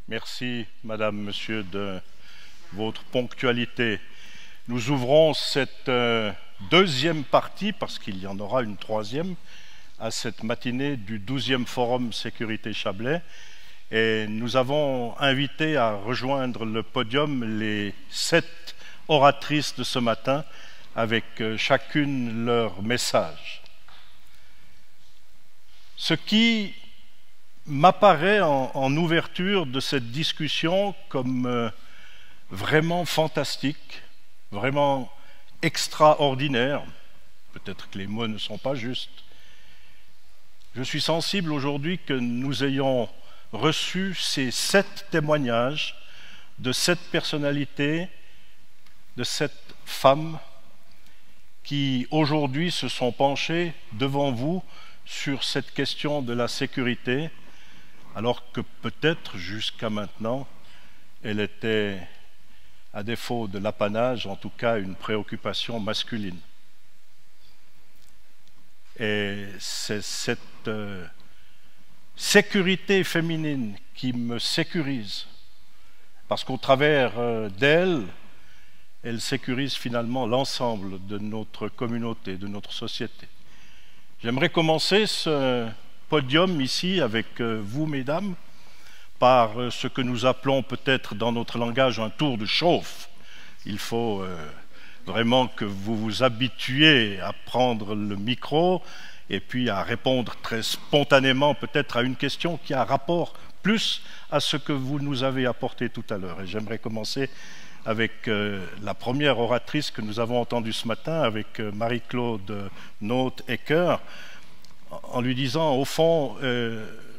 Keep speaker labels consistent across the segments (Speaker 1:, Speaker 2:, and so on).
Speaker 1: Merci, Madame, Monsieur, de votre ponctualité. Nous ouvrons cette deuxième partie, parce qu'il y en aura une troisième, à cette matinée du 12e Forum Sécurité Chablais. Et nous avons invité à rejoindre le podium les 7 oratrices de ce matin, avec chacune leur message. Ce qui m'apparaît en ouverture de cette discussion comme vraiment fantastique, vraiment extraordinaire, peut-être que les mots ne sont pas justes. Je suis sensible aujourd'hui que nous ayons reçu ces 7 témoignages de 7 personnalités, de 7 femmes qui aujourd'hui se sont penchées devant vous sur cette question de la sécurité, alors que peut-être jusqu'à maintenant, elle était, à défaut de l'apanage, en tout cas une préoccupation masculine. Et c'est cette sécurité féminine qui me sécurise, parce qu'au travers d'elle, elle sécurise finalement l'ensemble de notre communauté, de notre société. J'aimerais commencer ce podium ici avec vous, mesdames, par ce que nous appelons peut-être dans notre langage un tour de chauffe. Il faut vraiment que vous vous habituiez à prendre le micro et puis à répondre très spontanément peut-être à une question qui a rapport plus à ce que vous nous avez apporté tout à l'heure. Et j'aimerais commencer avec la première oratrice que nous avons entendue ce matin, avec Marie-Claude Noth-Ecker, en lui disant, au fond,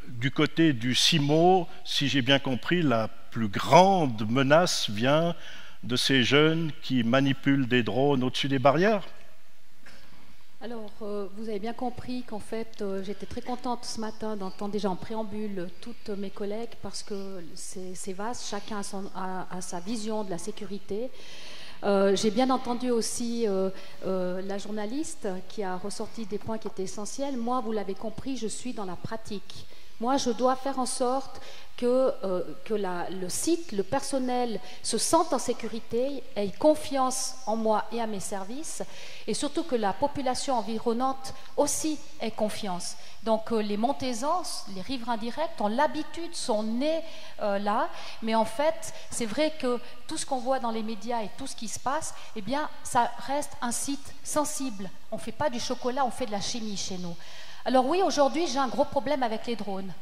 Speaker 1: du côté du CIMO, si j'ai bien compris, la plus grande menace vient de ces jeunes qui manipulent des drones au-dessus des barrières.
Speaker 2: Alors, vous avez bien compris qu'en fait, j'étais très contente ce matin d'entendre déjà en préambule toutes mes collègues parce que c'est vaste, chacun a sa vision de la sécurité. J'ai bien entendu aussi la journaliste qui a ressorti des points qui étaient essentiels. Moi, vous l'avez compris, je suis dans la pratique. Moi, je dois faire en sorte que le site, le personnel se sente en sécurité, ait confiance en moi et à mes services, et surtout que la population environnante aussi ait confiance. Donc les Montaisans, les riverains directs ont l'habitude, sont nés là, mais en fait, c'est vrai que tout ce qu'on voit dans les médias et tout ce qui se passe, eh bien, ça reste un site sensible. On ne fait pas du chocolat, on fait de la chimie chez nous. Alors oui, aujourd'hui, j'ai un gros problème avec les drones.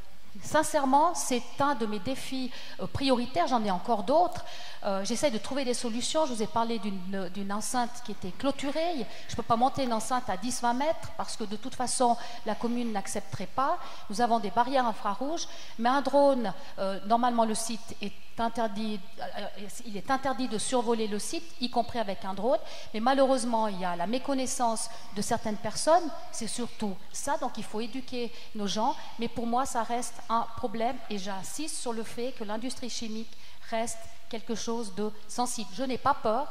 Speaker 2: Sincèrement, c'est un de mes défis prioritaires, j'en ai encore d'autres. J'essaie de trouver des solutions. Je vous ai parlé d'une enceinte qui était clôturée. Je ne peux pas monter une enceinte à 10-20 mètres parce que de toute façon, la commune n'accepterait pas. Nous avons des barrières infrarouges, mais un drone, normalement le site est interdit, il est interdit de survoler le site, y compris avec un drone, mais malheureusement, il y a la méconnaissance de certaines personnes, c'est surtout ça, donc il faut éduquer nos gens, mais pour moi, ça reste un problème et j'insiste sur le fait que l'industrie chimique reste quelque chose de sensible. Je n'ai pas peur,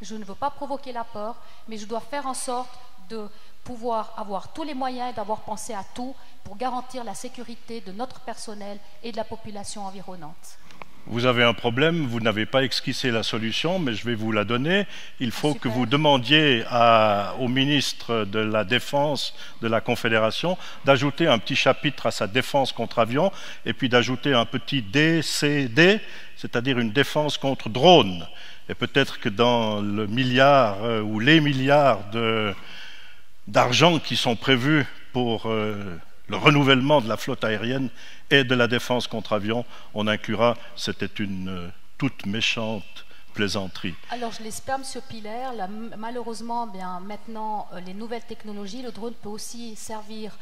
Speaker 2: je ne veux pas provoquer la peur, mais je dois faire en sorte de pouvoir avoir tous les moyens et d'avoir pensé à tout pour garantir la sécurité de notre personnel et de la population environnante.
Speaker 1: Vous avez un problème, vous n'avez pas esquissé la solution, mais je vais vous la donner. Il faut que vous demandiez au ministre de la Défense de la Confédération d'ajouter un petit chapitre à sa défense contre avion et puis d'ajouter un petit DCD, c'est-à-dire une défense contre drone. Et peut-être que dans le milliard ou les milliards d'argent qui sont prévus pour le renouvellement de la flotte aérienne et de la défense contre avion, on inclura, c'était une toute méchante plaisanterie.
Speaker 2: Alors je l'espère, M. Piller, malheureusement, bien, maintenant, les nouvelles technologies, le drone peut aussi servir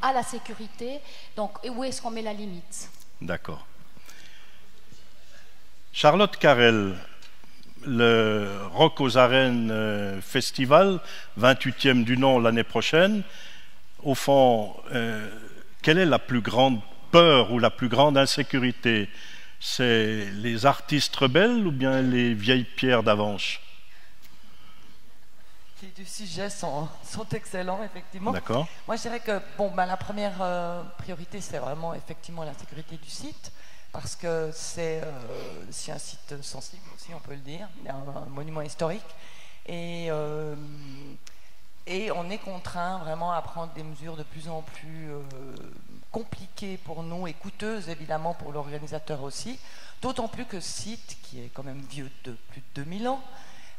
Speaker 2: à la sécurité, donc où est-ce qu'on met la limite?
Speaker 1: D'accord. Charlotte Carrel, le Rock aux Arènes Festival, 28e du nom l'année prochaine, au fond, quelle est la plus grande peur ou la plus grande insécurité? C'est les artistes rebelles ou bien les vieilles pierres d'Avanches?
Speaker 3: Les deux sujets sont excellents, effectivement.
Speaker 1: D'accord.
Speaker 3: Moi, je dirais que la première priorité, c'est vraiment effectivement la sécurité du site. parce que c'est un site sensible aussi, on peut le dire, un monument historique. Et on est contraint vraiment à prendre des mesures de plus en plus compliquées pour nous et coûteuses évidemment pour l'organisateur aussi, d'autant plus que ce site, qui est quand même vieux de plus de 2000 ans,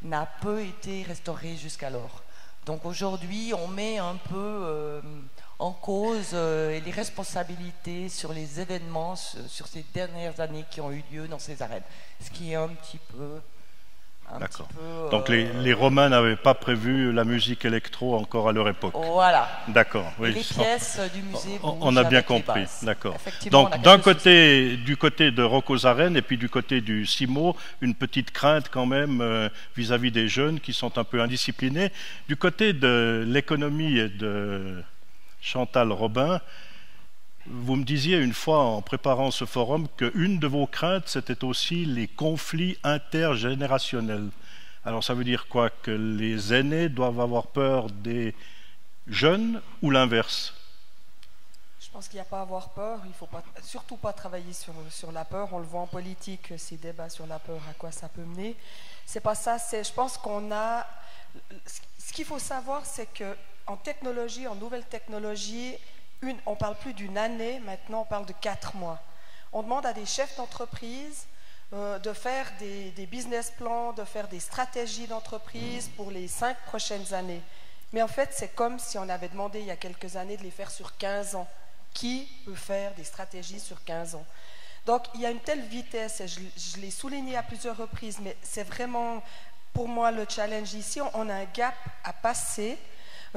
Speaker 3: n'a peu été restauré jusqu'alors. Donc aujourd'hui, on met un peu en cause les responsabilités sur les événements, sur ces dernières années qui ont eu lieu dans ces arènes, ce qui est un petit peu...
Speaker 1: D'accord. Donc les Romains n'avaient pas prévu la musique électro encore à leur époque.
Speaker 3: Voilà.
Speaker 1: D'accord. Oui.
Speaker 3: Les pièces du musée.
Speaker 1: On a bien compris. D'accord.
Speaker 3: Donc
Speaker 1: d'un côté, du côté de Rock aux Arènes et puis du côté du CIMO, une petite crainte quand même vis-à-vis des jeunes qui sont un peu indisciplinés. Du côté de l'économie et de Chantal Robin, vous me disiez une fois en préparant ce forum qu'une de vos craintes, c'était aussi les conflits intergénérationnels. Alors ça veut dire quoi? Que les aînés doivent avoir peur des jeunes ou l'inverse?
Speaker 4: Je pense qu'il n'y a pas à avoir peur, il ne faut surtout pas travailler sur la peur. On le voit en politique, ces débats sur la peur, à quoi ça peut mener. C'est pas ça, je pense qu'on a... Ce qu'il faut savoir, c'est qu'en technologie, en nouvelle technologie, on ne parle plus d'une année, maintenant on parle de 4 mois. On demande à des chefs d'entreprise de faire des business plans, de faire des stratégies d'entreprise pour les 5 prochaines années. Mais en fait, c'est comme si on avait demandé il y a quelques années de les faire sur 15 ans. Qui peut faire des stratégies sur 15 ans? Donc il y a une telle vitesse, et je l'ai souligné à plusieurs reprises, mais c'est vraiment pour moi le challenge ici. On a un gap à passer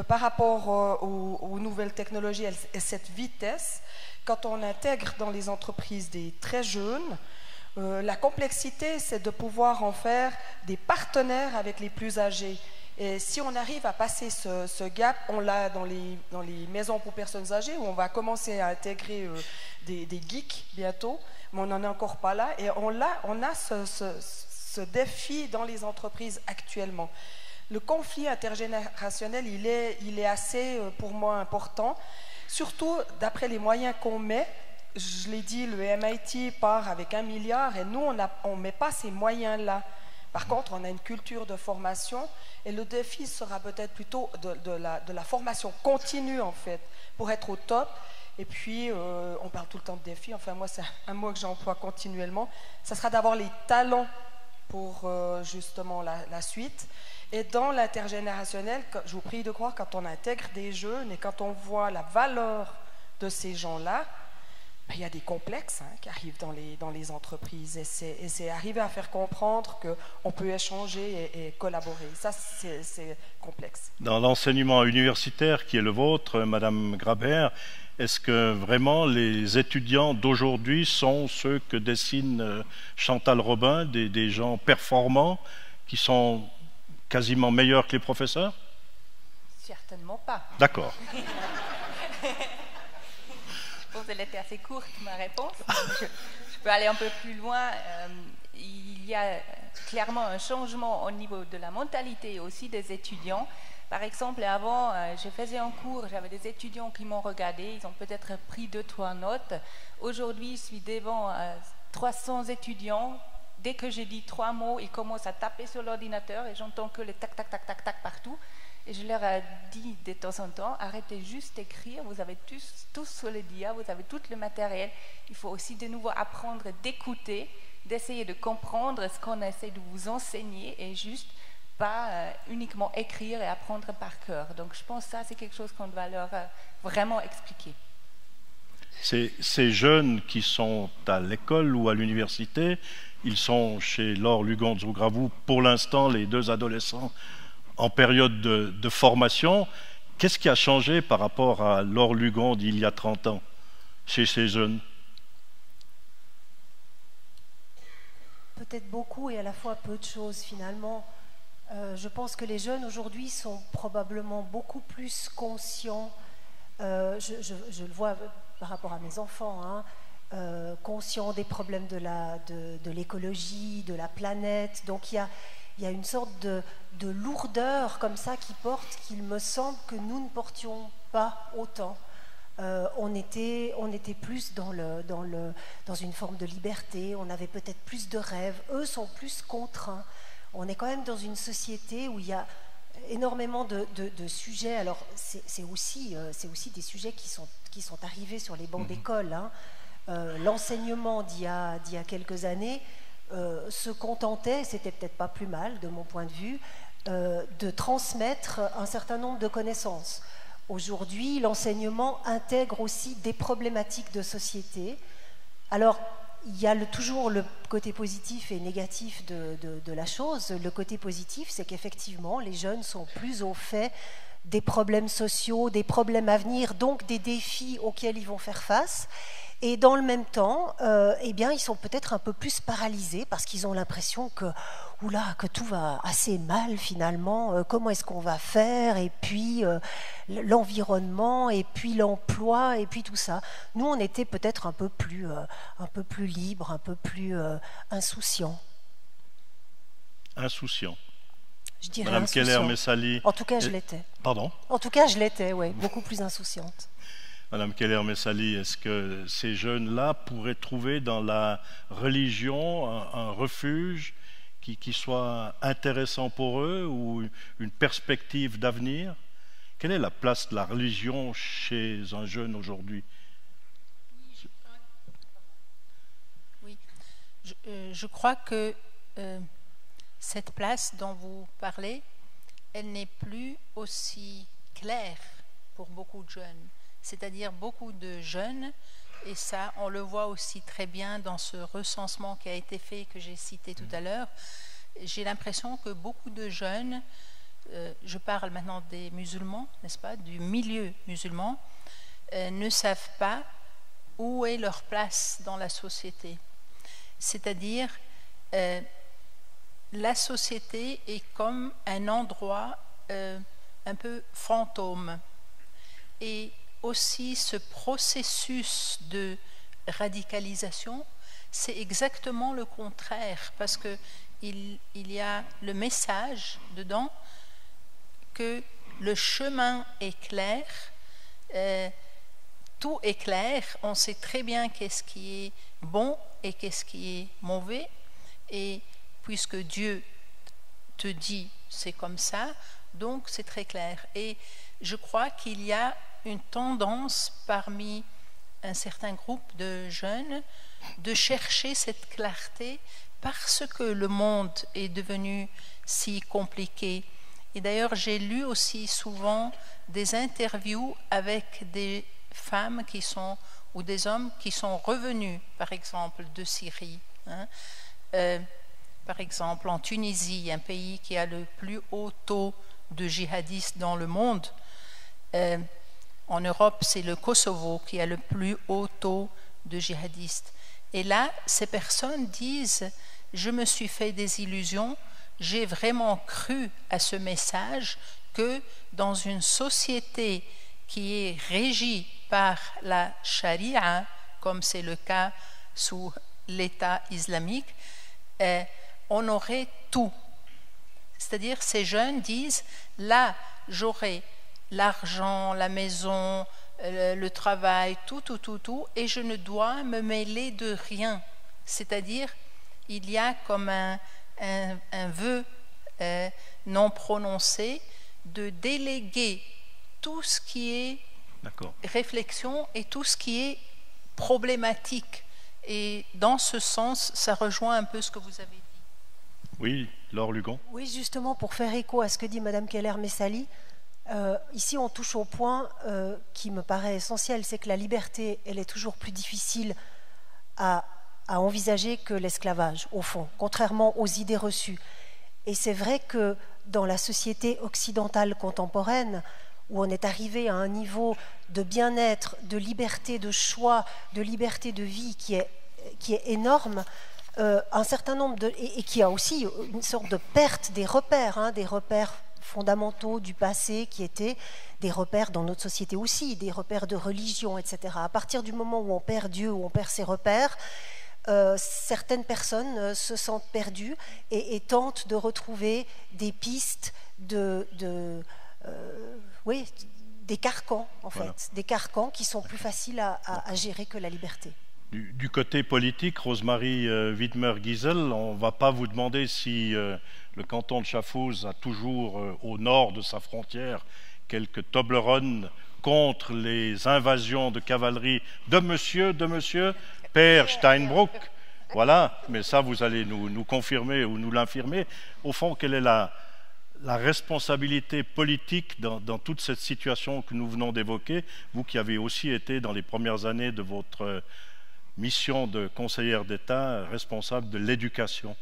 Speaker 4: par rapport aux nouvelles technologies et cette vitesse. Quand on intègre dans les entreprises des très jeunes, la complexité, c'est de pouvoir en faire des partenaires avec les plus âgés. Et si on arrive à passer ce gap, on l'a dans les maisons pour personnes âgées, où on va commencer à intégrer des geeks bientôt, mais on n'en est encore pas là. Et on a ce défi dans les entreprises actuellement. Le conflit intergénérationnel, il est assez, pour moi, important, surtout d'après les moyens qu'on met. Je l'ai dit, le MIT part avec 1 milliard et nous, on ne met pas ces moyens-là. Par contre, on a une culture de formation et le défi sera peut-être plutôt de la formation continue, en fait, pour être au top. Et puis, on parle tout le temps de défi, enfin moi, c'est un mot que j'emploie continuellement. Ça sera d'avoir les talents pour justement la suite. Et dans l'intergénérationnel, je vous prie de croire, quand on intègre des jeunes et quand on voit la valeur de ces gens-là, ben, il y a des complexes qui arrivent dans les entreprises. Et c'est arriver à faire comprendre qu'on peut échanger et collaborer. Ça, c'est complexe.
Speaker 1: Dans l'enseignement universitaire qui est le vôtre, Madame Grabert, est-ce que vraiment les étudiants d'aujourd'hui sont ceux que dessine Chantal Robin, des gens performants qui sont quasiment meilleurs que les professeurs?
Speaker 5: Certainement pas.
Speaker 1: D'accord.
Speaker 5: Je pense qu'elle était assez courte, ma réponse. Je peux aller un peu plus loin. Il y a clairement un changement au niveau de la mentalité aussi des étudiants. Par exemple, avant, je faisais un cours, j'avais des étudiants qui m'ont regardé, ils ont peut-être pris 2-3 notes. Aujourd'hui, je suis devant 300 étudiants. Dès que j'ai dit 3 mots, ils commencent à taper sur l'ordinateur et j'entends que les tac, tac, tac, tac, tac partout. Et je leur ai dit de temps en temps, arrêtez juste d'écrire, vous avez tous sur le dia, vous avez tout le matériel. Il faut aussi de nouveau apprendre d'écouter, d'essayer de comprendre ce qu'on essaie de vous enseigner et juste pas uniquement écrire et apprendre par cœur. Donc je pense que ça, c'est quelque chose qu'on doit leur vraiment expliquer.
Speaker 1: Ces jeunes qui sont à l'école ou à l'université, ils sont chez Laure Lugon-Zougrabou, pour l'instant, les 2 adolescents en période de formation. Qu'est-ce qui a changé par rapport à Laure Lugon d'il y a 30 ans chez ces jeunes?
Speaker 6: Peut-être beaucoup et à la fois peu de choses finalement. Je pense que les jeunes aujourd'hui sont probablement beaucoup plus conscients. Je le vois par rapport à mes enfants, conscients des problèmes de l'écologie, de la planète. Donc il y a une sorte de lourdeur comme ça qui porte, qu'il me semble que nous ne portions pas autant. on était plus dans une forme de liberté, on avait peut-être plus de rêves. Eux sont plus contraints. On est quand même dans une société où il y a énormément de sujets. Alors c'est aussi des sujets qui sont arrivés sur les bancs d'école. Hein. L'enseignement d'il y a quelques années se contentait, c'était peut-être pas plus mal de mon point de vue, de transmettre un certain nombre de connaissances. Aujourd'hui, l'enseignement intègre aussi des problématiques de société. Alors, il y a toujours le côté positif et négatif de la chose. Le côté positif, c'est qu'effectivement, les jeunes sont plus au fait des problèmes sociaux, des problèmes à venir, donc des défis auxquels ils vont faire face. Et dans le même temps, eh bien, ils sont peut-être un peu plus paralysés parce qu'ils ont l'impression que tout va assez mal finalement. Comment est-ce qu'on va faire? Et puis l'environnement, et puis l'emploi, et puis tout ça. Nous, on était peut-être un peu plus libres, un peu plus insouciants.
Speaker 1: Insouciants.
Speaker 6: Je dirais
Speaker 1: Madame
Speaker 6: insouciant.
Speaker 1: Keller-Messali.
Speaker 6: En tout cas, je l'étais.
Speaker 1: Pardon?
Speaker 6: En tout cas, je l'étais, oui, beaucoup plus insouciante.
Speaker 1: Madame Keller-Messali, est-ce que ces jeunes-là pourraient trouver dans la religion un refuge qui soit intéressant pour eux ou une perspective d'avenir? Quelle est la place de la religion chez un jeune aujourd'hui?
Speaker 7: Oui, je crois que cette place dont vous parlez, elle n'est plus aussi claire pour beaucoup de jeunes. C'est-à-dire beaucoup de jeunes, et ça on le voit aussi très bien dans ce recensement qui a été fait, que j'ai cité tout à l'heure. J'ai l'impression que beaucoup de jeunes, je parle maintenant des musulmans, n'est-ce pas, du milieu musulman, ne savent pas où est leur place dans la société. C'est-à-dire, la société est comme un endroit un peu fantôme. Et aussi ce processus de radicalisation, c'est exactement le contraire, parce que il y a le message dedans que le chemin est clair, tout est clair, on sait très bien qu'est-ce qui est bon et qu'est-ce qui est mauvais, et puisque Dieu te dit c'est comme ça, donc c'est très clair. Et je crois qu'il y a une tendance parmi un certain groupe de jeunes de chercher cette clarté parce que le monde est devenu si compliqué. Et d'ailleurs, j'ai lu aussi souvent des interviews avec des femmes ou des hommes qui sont revenus, par exemple, de Syrie. Par exemple, en Tunisie, un pays qui a le plus haut taux de djihadistes dans le monde. En Europe, c'est le Kosovo qui a le plus haut taux de djihadistes. Et là, ces personnes disent « Je me suis fait des illusions, j'ai vraiment cru à ce message que dans une société qui est régie par la charia, comme c'est le cas sous l'État islamique, on aurait tout. » C'est-à-dire, ces jeunes disent « Là, j'aurai l'argent, la maison, le travail, tout, et je ne dois me mêler de rien. » C'est-à-dire, il y a comme un vœu non prononcé de déléguer tout ce qui est réflexion et tout ce qui est problématique. Et dans ce sens, ça rejoint un peu ce que vous avez dit.
Speaker 1: Oui, Laure Lugon.
Speaker 6: Oui, justement, pour faire écho à ce que dit Madame Keller-Messali, ici on touche au point qui me paraît essentiel, c'est que la liberté, elle est toujours plus difficile à envisager que l'esclavage, au fond, contrairement aux idées reçues. Et c'est vrai que dans la société occidentale contemporaine, où on est arrivé à un niveau de bien-être, de liberté de choix, de liberté de vie qui est énorme, un certain nombre et qui a aussi une sorte de perte des repères fondamentaux du passé qui étaient des repères dans notre société aussi, des repères de religion, etc. À partir du moment où on perd Dieu, où on perd ses repères, certaines personnes se sentent perdues et tentent de retrouver des pistes de des carcans, en
Speaker 1: Voilà.
Speaker 6: fait, des carcans qui sont plus faciles à gérer que la liberté.
Speaker 1: Du côté politique, Rosemarie Widmer-Giesel, on ne va pas vous demander si le canton de Schaffhouse a toujours au nord de sa frontière quelques Toblerones contre les invasions de cavalerie de monsieur Père Steinbruck. Voilà, mais ça vous allez nous confirmer ou nous l'infirmer. Au fond, quelle est la responsabilité politique dans toute cette situation que nous venons d'évoquer, vous qui avez aussi été dans les premières années de votre mission de conseillère d'État responsable de l'éducation?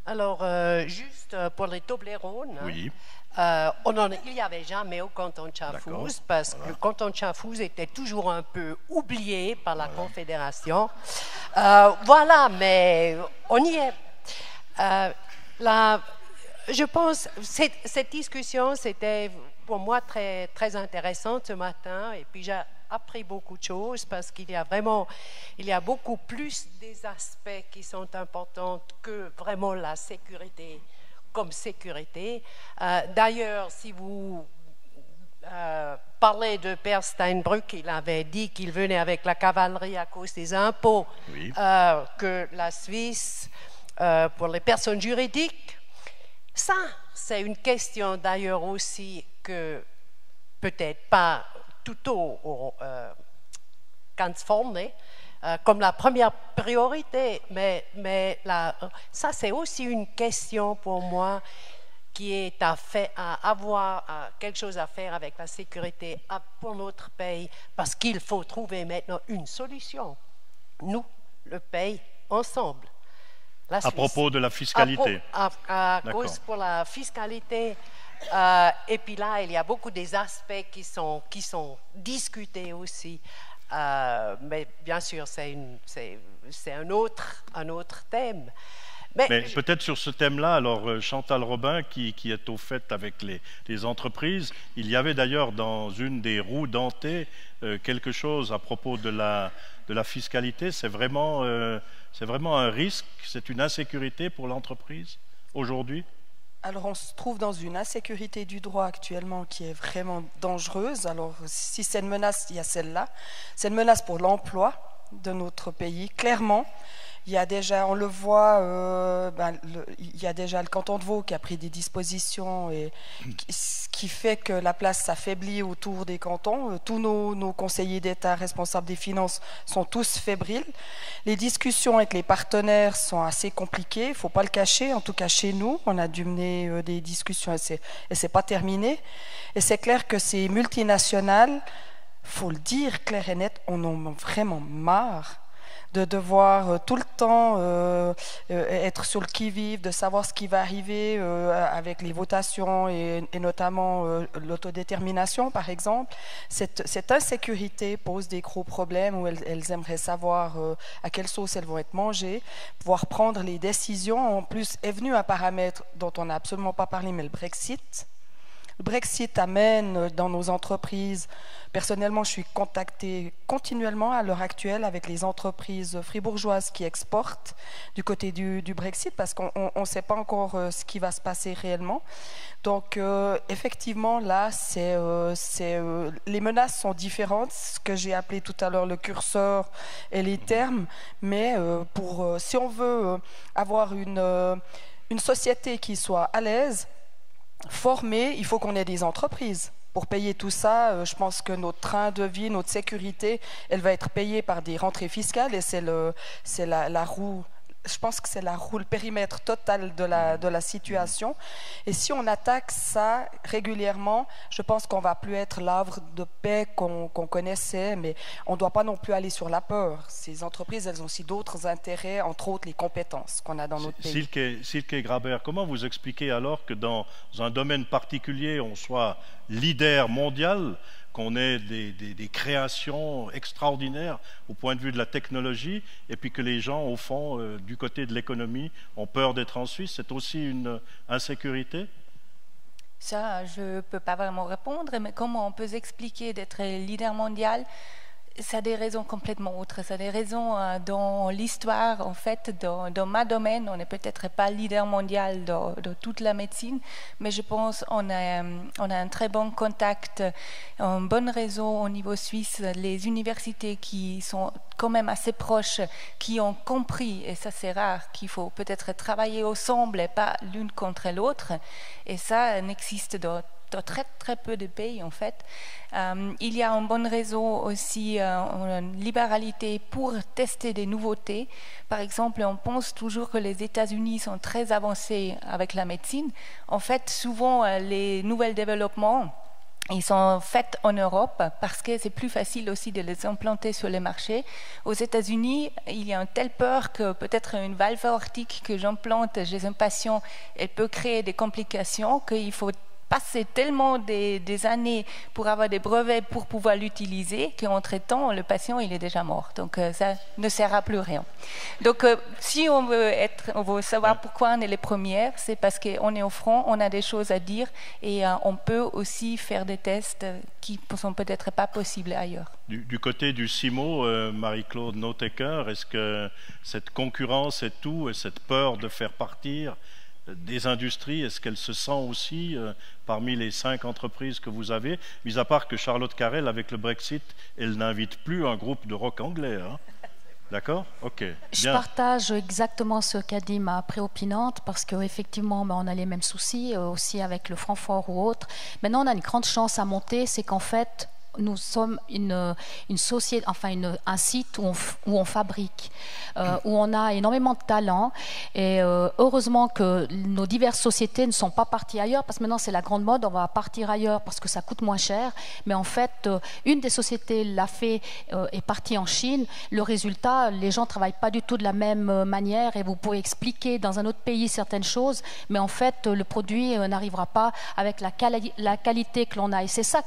Speaker 8: Alors, juste pour les Toblerones,
Speaker 1: Oui.
Speaker 8: il n'y avait jamais au canton de Schaffhouse, parce que le canton de Schaffhouse était toujours un peu oublié par la Confédération. Voilà, mais on y est. Je pense que cette discussion, c'était pour moi très, très intéressante ce matin, et puis j'ai appris beaucoup de choses parce qu'il y a beaucoup plus des aspects qui sont importants que vraiment la sécurité comme sécurité. D'ailleurs, si vous parlez de Père Steinbruck, il avait dit qu'il venait avec la cavalerie à cause des impôts,
Speaker 1: Oui.
Speaker 8: que la Suisse, pour les personnes juridiques, ça, c'est une question d'ailleurs aussi que peut-être pas tout au ganz vorne, comme la première priorité, mais ça c'est aussi une question pour moi qui est à avoir quelque chose à faire avec la sécurité pour notre pays, parce qu'il faut trouver maintenant une solution. Nous, le pays, ensemble. La Suisse.
Speaker 1: À propos de la fiscalité.
Speaker 8: À cause pour la fiscalité. Et puis là, il y a beaucoup des aspects qui sont discutés aussi. Mais bien sûr, c'est un autre thème.
Speaker 1: Mais peut-être sur ce thème-là, alors Chantal Robin, qui est au fait avec les entreprises, il y avait d'ailleurs dans une des roues dentées quelque chose à propos de la fiscalité. C'est vraiment un risque, c'est une insécurité pour l'entreprise aujourd'hui?
Speaker 4: Alors, on se trouve dans une insécurité du droit actuellement qui est vraiment dangereuse. Alors, si c'est une menace, il y a celle-là. C'est une menace pour l'emploi de notre pays, clairement. Il y a déjà, on le voit, il y a déjà le canton de Vaud qui a pris des dispositions et qui fait que la place s'affaiblit autour des cantons. Tous nos conseillers d'État responsables des finances sont tous fébriles. Les discussions avec les partenaires sont assez compliquées, il ne faut pas le cacher. En tout cas, chez nous, on a dû mener des discussions et c'est pas terminé. Et c'est clair que ces multinationales, il faut le dire clair et net, on en a vraiment marre de devoir tout le temps être sur le qui-vive, de savoir ce qui va arriver avec les votations et notamment l'autodétermination, par exemple. Cette insécurité pose des gros problèmes où elles aimeraient savoir à quelle sauce elles vont être mangées, pouvoir prendre les décisions. En plus, est venu un paramètre dont on n'a absolument pas parlé, mais le Brexit. Le Brexit amène dans nos entreprises, personnellement je suis contactée continuellement à l'heure actuelle avec les entreprises fribourgeoises qui exportent du côté du Brexit parce qu'on ne sait pas encore ce qui va se passer réellement. Donc effectivement là, les menaces sont différentes, ce que j'ai appelé tout à l'heure le curseur et les termes, mais si on veut avoir une société qui soit à l'aise, formé, il faut qu'on ait des entreprises. Pour payer tout ça, je pense que notre train de vie, notre sécurité, elle va être payée par des rentrées fiscales et c'est la roue. Je pense que c'est le périmètre total de la situation. Et si on attaque ça régulièrement, je pense qu'on ne va plus être l'havre de paix qu'on connaissait, mais on ne doit pas non plus aller sur la peur. Ces entreprises, elles ont aussi d'autres intérêts, entre autres les compétences qu'on a dans notre pays.
Speaker 1: Silke Graber, comment vous expliquez alors que dans un domaine particulier, on soit leader mondial, qu'on ait des créations extraordinaires au point de vue de la technologie, et puis que les gens, au fond, du côté de l'économie, ont peur d'être en Suisse? C'est aussi une insécurité?
Speaker 5: Ça, je ne peux pas vraiment répondre, mais comment on peut expliquer d'être leader mondial? ça a des raisons complètement autres. Ça a des raisons dans l'histoire, en fait, dans ma domaine. On n'est peut-être pas leader mondial dans toute la médecine, mais je pense qu'on a un très bon contact, un bon réseau au niveau suisse. Les universités qui sont quand même assez proches, qui ont compris, et ça c'est rare, qu'il faut peut-être travailler ensemble et pas l'une contre l'autre. Et ça n'existe dans très très peu de pays en fait. Il y a un bon réseau aussi, une libéralité pour tester des nouveautés. Par exemple, on pense toujours que les États-Unis sont très avancés avec la médecine. En fait, souvent les nouveaux développements ils sont faits en Europe parce que c'est plus facile aussi de les implanter sur le marché. Aux États-Unis, il y a une telle peur que peut-être une valve aortique que j'implante chez un patient, elle peut créer des complications qu'il faut passer tellement des années pour avoir des brevets pour pouvoir l'utiliser qu'entre-temps, le patient il est déjà mort. Donc ça ne sert à plus rien. Donc si on veut savoir pourquoi on est les premières, c'est parce qu'on est au front, on a des choses à dire et on peut aussi faire des tests qui ne sont peut-être pas possibles ailleurs.
Speaker 1: Du côté du CIMO, Marie-Claude Notecker, est-ce que cette concurrence et tout, et cette peur de faire partir des industries, est-ce qu'elle se sent aussi parmi les 5 entreprises que vous avez, mis à part que Charlotte Carrel, avec le Brexit, elle n'invite plus un groupe de rock anglais, hein? D'accord? Ok. Bien.
Speaker 2: Je partage exactement ce qu'a dit ma préopinante parce qu'effectivement, on a les mêmes soucis aussi avec le Francfort ou autre. Maintenant, on a une grande chance à monter, c'est qu'en fait, nous sommes une société, enfin un site où on fabrique, où on a énormément de talent et heureusement que nos diverses sociétés ne sont pas parties ailleurs parce que maintenant c'est la grande mode, on va partir ailleurs parce que ça coûte moins cher, mais en fait une des sociétés l'a fait, est partie en Chine. Le résultat, les gens ne travaillent pas du tout de la même manière et vous pouvez expliquer dans un autre pays certaines choses, mais en fait le produit n'arrivera pas avec la qualité que l'on a et c'est ça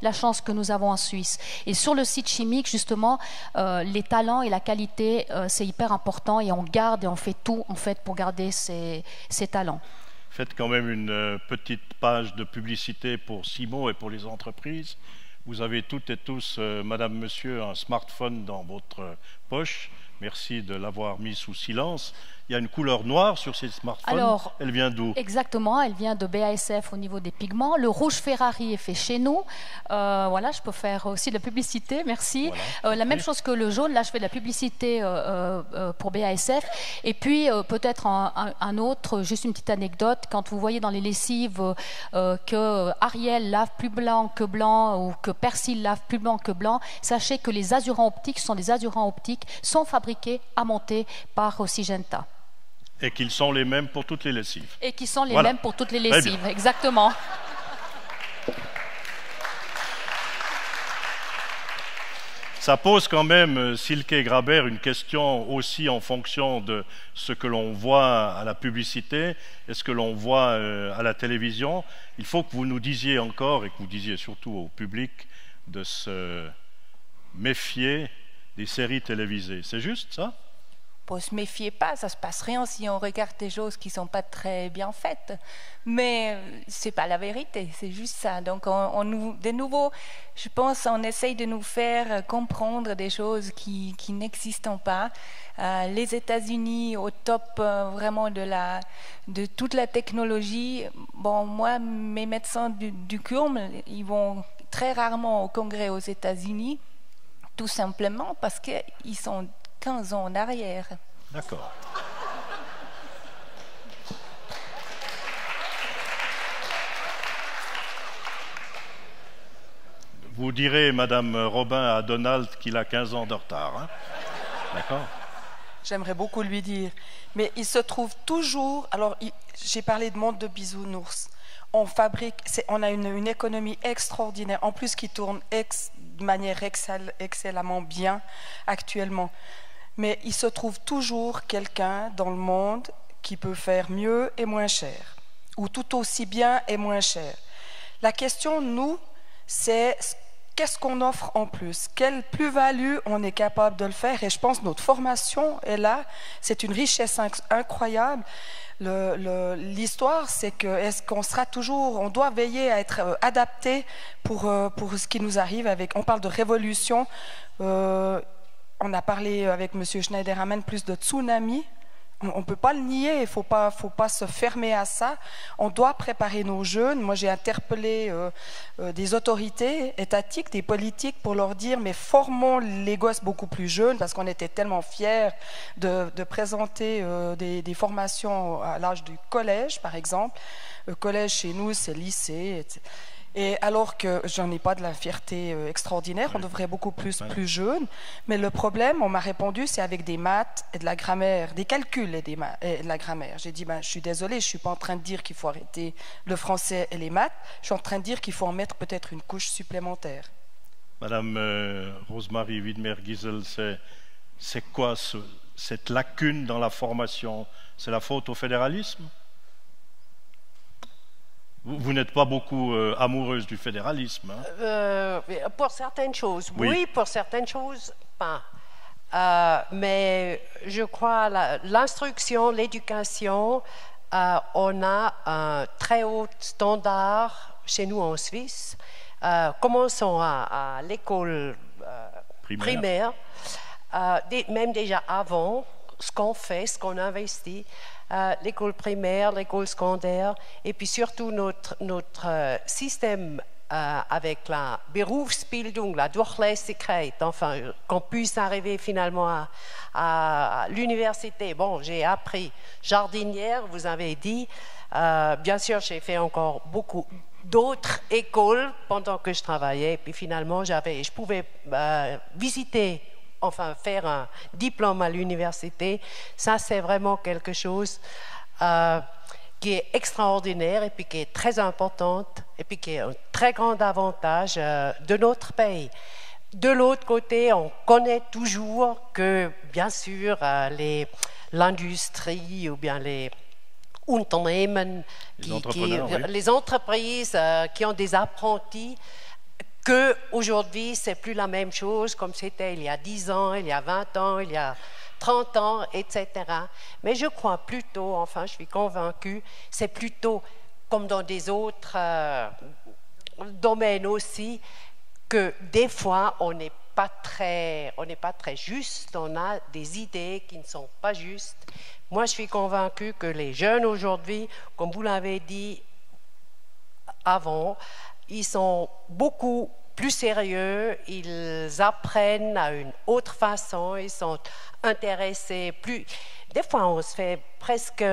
Speaker 2: la chance que nous avons en Suisse. Et sur le site chimique, justement, les talents et la qualité, c'est hyper important et on garde et on fait tout en fait pour garder ces talents.
Speaker 1: Faites quand même une petite page de publicité pour CIMO et pour les entreprises. Vous avez toutes et tous, madame, monsieur, un smartphone dans votre poche. Merci de l'avoir mis sous silence. Il y a une couleur noire sur ces smartphones. Alors, elle vient d'où?
Speaker 2: Exactement, elle vient de BASF au niveau des pigments. Le rouge Ferrari est fait chez nous. Voilà, je peux faire aussi de la publicité, merci. Voilà, la même chose que le jaune, là je fais de la publicité pour BASF. Et puis peut-être un autre, juste une petite anecdote, quand vous voyez dans les lessives que Ariel lave plus blanc que blanc ou que Persil lave plus blanc que blanc, sachez que les azurants optiques sont fabriqués à monter par Syngenta.
Speaker 1: Et qu'ils sont les mêmes pour toutes les lessives.
Speaker 2: Et qui sont les mêmes pour toutes les lessives, exactement.
Speaker 1: Ça pose quand même, Silke Graber, une question aussi en fonction de ce que l'on voit à la publicité et ce que l'on voit à la télévision. Il faut que vous nous disiez encore, et que vous disiez surtout au public, de se méfier des séries télévisées. C'est juste ça?
Speaker 5: On ne se méfier pas, ça ne se passe rien si on regarde des choses qui ne sont pas très bien faites. Mais ce n'est pas la vérité, c'est juste ça. Donc, de nouveau, je pense on essaye de nous faire comprendre des choses qui n'existent pas. Les États-Unis, au top vraiment de toute la technologie. Bon, moi, mes médecins du CURM, ils vont très rarement au congrès aux États-Unis, tout simplement parce qu'ils sont 15 ans en arrière.
Speaker 1: D'accord. Vous direz, Madame Robin, à Donald qu'il a 15 ans de retard. Hein? D'accord.
Speaker 4: J'aimerais beaucoup lui dire. Mais il se trouve toujours... Alors, j'ai parlé de monde de bisounours. On fabrique... On a une économie extraordinaire, en plus qui tourne de manière excellemment bien actuellement. Mais il se trouve toujours quelqu'un dans le monde qui peut faire mieux et moins cher, ou tout aussi bien et moins cher. La question, nous, c'est qu'est-ce qu'on offre en plus? Quelle plus-value on est capable de le faire? Et je pense que notre formation est là. C'est une richesse incroyable. L'histoire, c'est que est-ce qu'on sera toujours, on doit veiller à être adapté pour ce qui nous arrive. On parle de révolution. On a parlé avec M. Schneiderman plus de tsunami. On ne peut pas le nier, il ne faut pas se fermer à ça. On doit préparer nos jeunes. Moi, j'ai interpellé des autorités étatiques, des politiques, pour leur dire, mais formons les gosses beaucoup plus jeunes, parce qu'on était tellement fiers de présenter des formations à l'âge du collège, par exemple. Le collège, chez nous, c'est lycée, etc. Et alors que j'en ai pas de la fierté extraordinaire, on devrait beaucoup plus jeune. Mais le problème, on m'a répondu, c'est avec des maths et de la grammaire, des calculs et de la grammaire. J'ai dit, je suis désolée, je suis pas en train de dire qu'il faut arrêter le français et les maths. Je suis en train de dire qu'il faut en mettre peut-être une couche supplémentaire.
Speaker 1: Madame Rosemarie Widmer-Giesel, c'est quoi cette lacune dans la formation? C'est la faute au fédéralisme? Vous n'êtes pas beaucoup amoureuse du fédéralisme, hein?
Speaker 8: Pour certaines choses, oui, pour certaines choses, pas. Mais je crois l'instruction, l'éducation, on a un très haut standard chez nous en Suisse. Commençons à l'école primaire, même déjà avant, ce qu'on fait, ce qu'on investit. L'école primaire, l'école secondaire, et puis surtout notre système avec la Berufsbildung, la Durchlässigkeit, enfin, qu'on puisse arriver finalement à l'université. Bon, j'ai appris jardinière, vous avez dit. Bien sûr, j'ai fait encore beaucoup d'autres écoles pendant que je travaillais, et puis finalement, je pouvais visiter, enfin faire un diplôme à l'université. Ça, c'est vraiment quelque chose qui est extraordinaire et puis qui est très importante et puis qui est un très grand avantage de notre pays. De l'autre côté, on connaît toujours que, bien sûr, l'industrie ou bien les Unternehmen, les entreprises qui ont des apprentis, qu'aujourd'hui, c'est plus la même chose comme c'était il y a 10 ans, il y a 20 ans, il y a 30 ans, etc. Mais je crois plutôt, enfin, je suis convaincue, c'est plutôt comme dans des autres domaines aussi, que des fois, on n'est pas très juste, on a des idées qui ne sont pas justes. Moi, je suis convaincue que les jeunes aujourd'hui, comme vous l'avez dit avant, ils sont beaucoup plus sérieux, ils apprennent à une autre façon, ils sont intéressés plus... Des fois, on se fait presque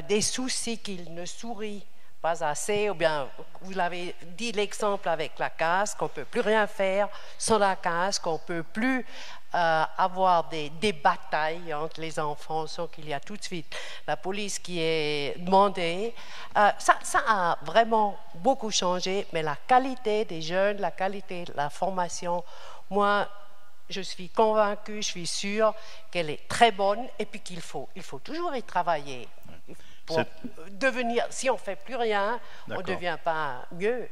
Speaker 8: des soucis qu'ils ne sourient pas assez, ou bien, vous l'avez dit, l'exemple avec la casque, on ne peut plus rien faire sans la casque, on ne peut plus avoir des batailles entre les enfants sans qu'il y a tout de suite la police qui est demandée. Ça a vraiment beaucoup changé, mais la qualité des jeunes, la qualité de la formation, moi, je suis convaincue, je suis sûre qu'elle est très bonne et puis qu'il faut toujours y travailler. Pour devenir, si on ne fait plus rien, on ne devient pas mieux.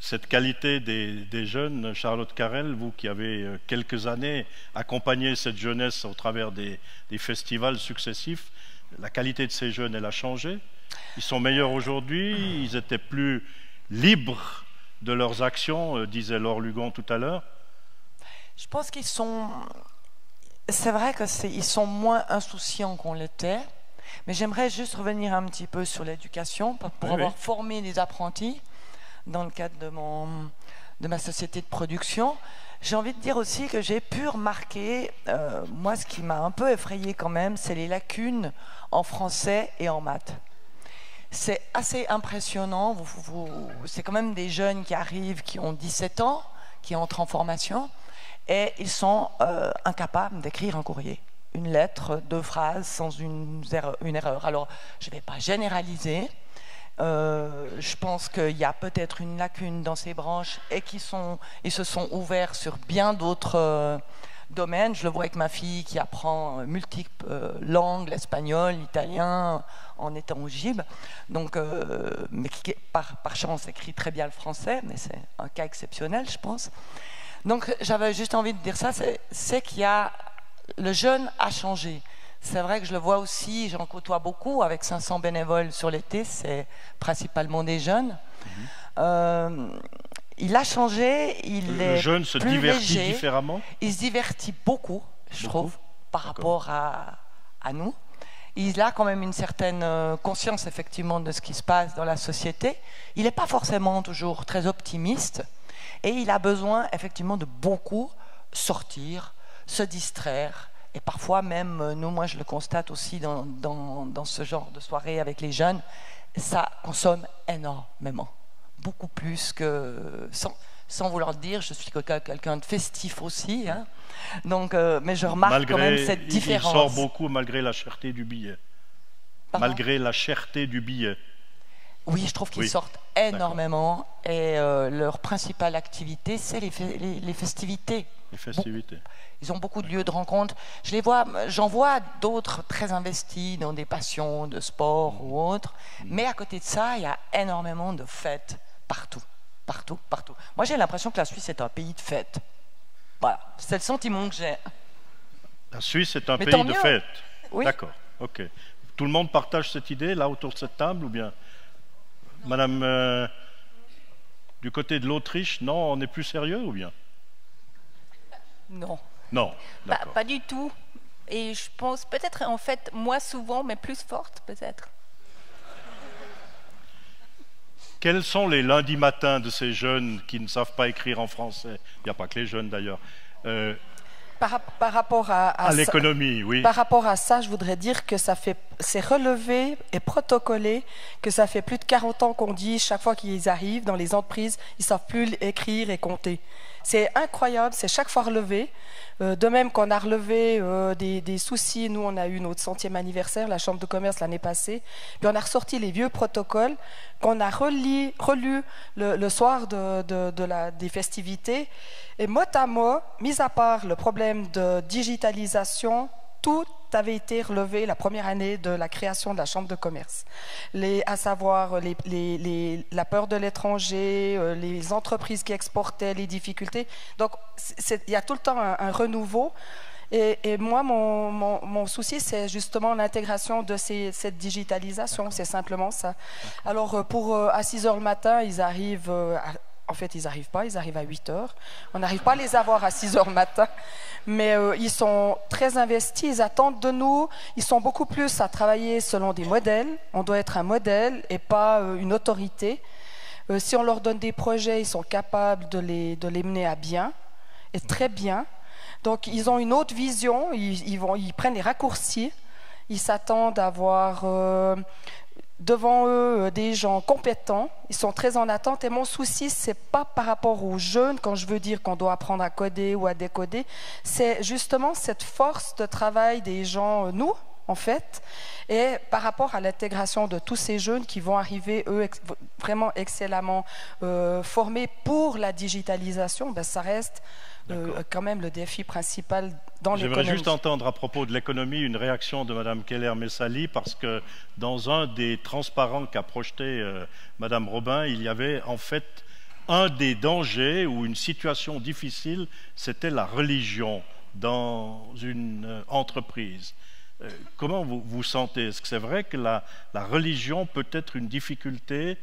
Speaker 1: Cette qualité des jeunes, Charlotte Carrel, vous qui avez quelques années accompagné cette jeunesse au travers des festivals successifs, la qualité de ces jeunes, elle a changé? Ils sont meilleurs aujourd'hui? Ils étaient plus libres de leurs actions, disait Laure Lugon tout à l'heure?
Speaker 3: Je pense qu'ils sont... C'est vrai qu'ils sont moins insouciants qu'on l'était, mais j'aimerais juste revenir un petit peu sur l'éducation pour avoir formé des apprentis dans le cadre de ma société de production. J'ai envie de dire aussi que j'ai pu remarquer, moi ce qui m'a un peu effrayé quand même, c'est les lacunes en français et en maths. C'est assez impressionnant, c'est quand même des jeunes qui arrivent, qui ont 17 ans, qui entrent en formation, et ils sont incapables d'écrire un courrier, une lettre, 2 phrases sans une erreur. Alors, je ne vais pas généraliser, je pense qu'il y a peut-être une lacune dans ces branches et ils se sont ouverts sur bien d'autres domaines. Je le vois avec ma fille qui apprend multiples langues, l'espagnol, l'italien, en étant au GIB. Donc, mais qui, par chance, écrit très bien le français, mais c'est un cas exceptionnel, je pense. Donc, j'avais juste envie de dire ça, c'est qu'il y a... Le jeune a changé. C'est vrai que je le vois aussi, j'en côtoie beaucoup, avec 500 bénévoles sur l'été, c'est principalement des jeunes. Il a changé,
Speaker 1: Le jeune se divertit
Speaker 3: léger.
Speaker 1: différemment?
Speaker 3: Il se divertit beaucoup, je trouve, par rapport à nous. Il a quand même une certaine conscience, effectivement, de ce qui se passe dans la société. Il n'est pas forcément toujours très optimiste. Et il a besoin, effectivement, de beaucoup sortir, se distraire. Et parfois même, nous, moi, je le constate aussi dans ce genre de soirée avec les jeunes, ça consomme énormément. Beaucoup plus que... Sans vouloir le dire, je suis quelqu'un de festif aussi. Hein. Donc, mais je remarque quand même cette différence.
Speaker 1: Il sort beaucoup malgré la cherté du billet.
Speaker 3: Pardon?
Speaker 1: Malgré la cherté du billet.
Speaker 3: Oui, je trouve qu'ils sortent énormément. Et leur principale activité, c'est les festivités.
Speaker 1: Les festivités.
Speaker 3: Ils ont beaucoup de lieux de rencontre. J'en vois d'autres très investis dans des passions de sport ou autres. Mais à côté de ça, il y a énormément de fêtes partout. Partout, partout. Moi, j'ai l'impression que la Suisse est un pays de fêtes. Voilà, c'est le sentiment que j'ai.
Speaker 1: La Suisse est un pays de fêtes.
Speaker 3: Oui.
Speaker 1: D'accord, ok. Tout le monde partage cette idée, là, autour de cette table, ou bien Madame, du côté de l'Autriche, non, on est plus sérieux, ou bien?
Speaker 5: Non.
Speaker 1: Non, d'accord.
Speaker 5: Pas du tout. Et je pense peut-être, en fait, moins souvent, mais plus forte, peut-être.
Speaker 1: Quels sont les lundis matins de ces jeunes qui ne savent pas écrire en français? Il n'y a pas que les jeunes d'ailleurs.
Speaker 4: Par rapport à
Speaker 1: l'économie, oui.
Speaker 4: Par rapport à ça, je voudrais dire que c'est relevé et protocolé, que ça fait plus de 40 ans qu'on dit, chaque fois qu'ils arrivent dans les entreprises, ils ne savent plus écrire et compter. C'est incroyable, c'est chaque fois relevé. De même qu'on a relevé des soucis, nous on a eu notre 100e anniversaire, la Chambre de commerce l'année passée, puis on a ressorti les vieux protocoles qu'on a relus le soir des festivités, et mot à mot, mis à part le problème de digitalisation, tout avait été relevé la première année de la création de la Chambre de commerce. À savoir la peur de l'étranger, les entreprises qui exportaient, les difficultés. Donc, il y a tout le temps un renouveau. Et moi, mon souci, c'est justement l'intégration de cette digitalisation. C'est simplement ça. Alors, à 6 h le matin, ils arrivent... En fait, ils n'arrivent pas, ils arrivent à 8 h. On n'arrive pas à les avoir à 6 h le matin, mais ils sont très investis, ils attendent de nous, ils sont beaucoup plus à travailler selon des modèles. On doit être un modèle et pas une autorité. Si on leur donne des projets, ils sont capables de les mener à bien, et très bien. Donc, ils ont une autre vision, ils prennent les raccourcis, ils s'attendent à avoir... devant eux des gens compétents, ils sont très en attente, et mon souci, c'est pas par rapport aux jeunes, quand je veux dire qu'on doit apprendre à coder ou à décoder, c'est justement cette force de travail des gens, nous, en fait, et par rapport à l'intégration de tous ces jeunes qui vont arriver, eux, vraiment excellemment formés pour la digitalisation, ben, ça reste quand même le défi principal dans l'économie.
Speaker 1: J'aimerais juste entendre à propos de l'économie une réaction de Mme Keller-Messali, parce que dans un des transparents qu'a projeté Mme Robin, il y avait en fait un des dangers ou une situation difficile, c'était la religion dans une entreprise. Comment vous sentez? Est-ce que c'est vrai que la religion peut être une difficulté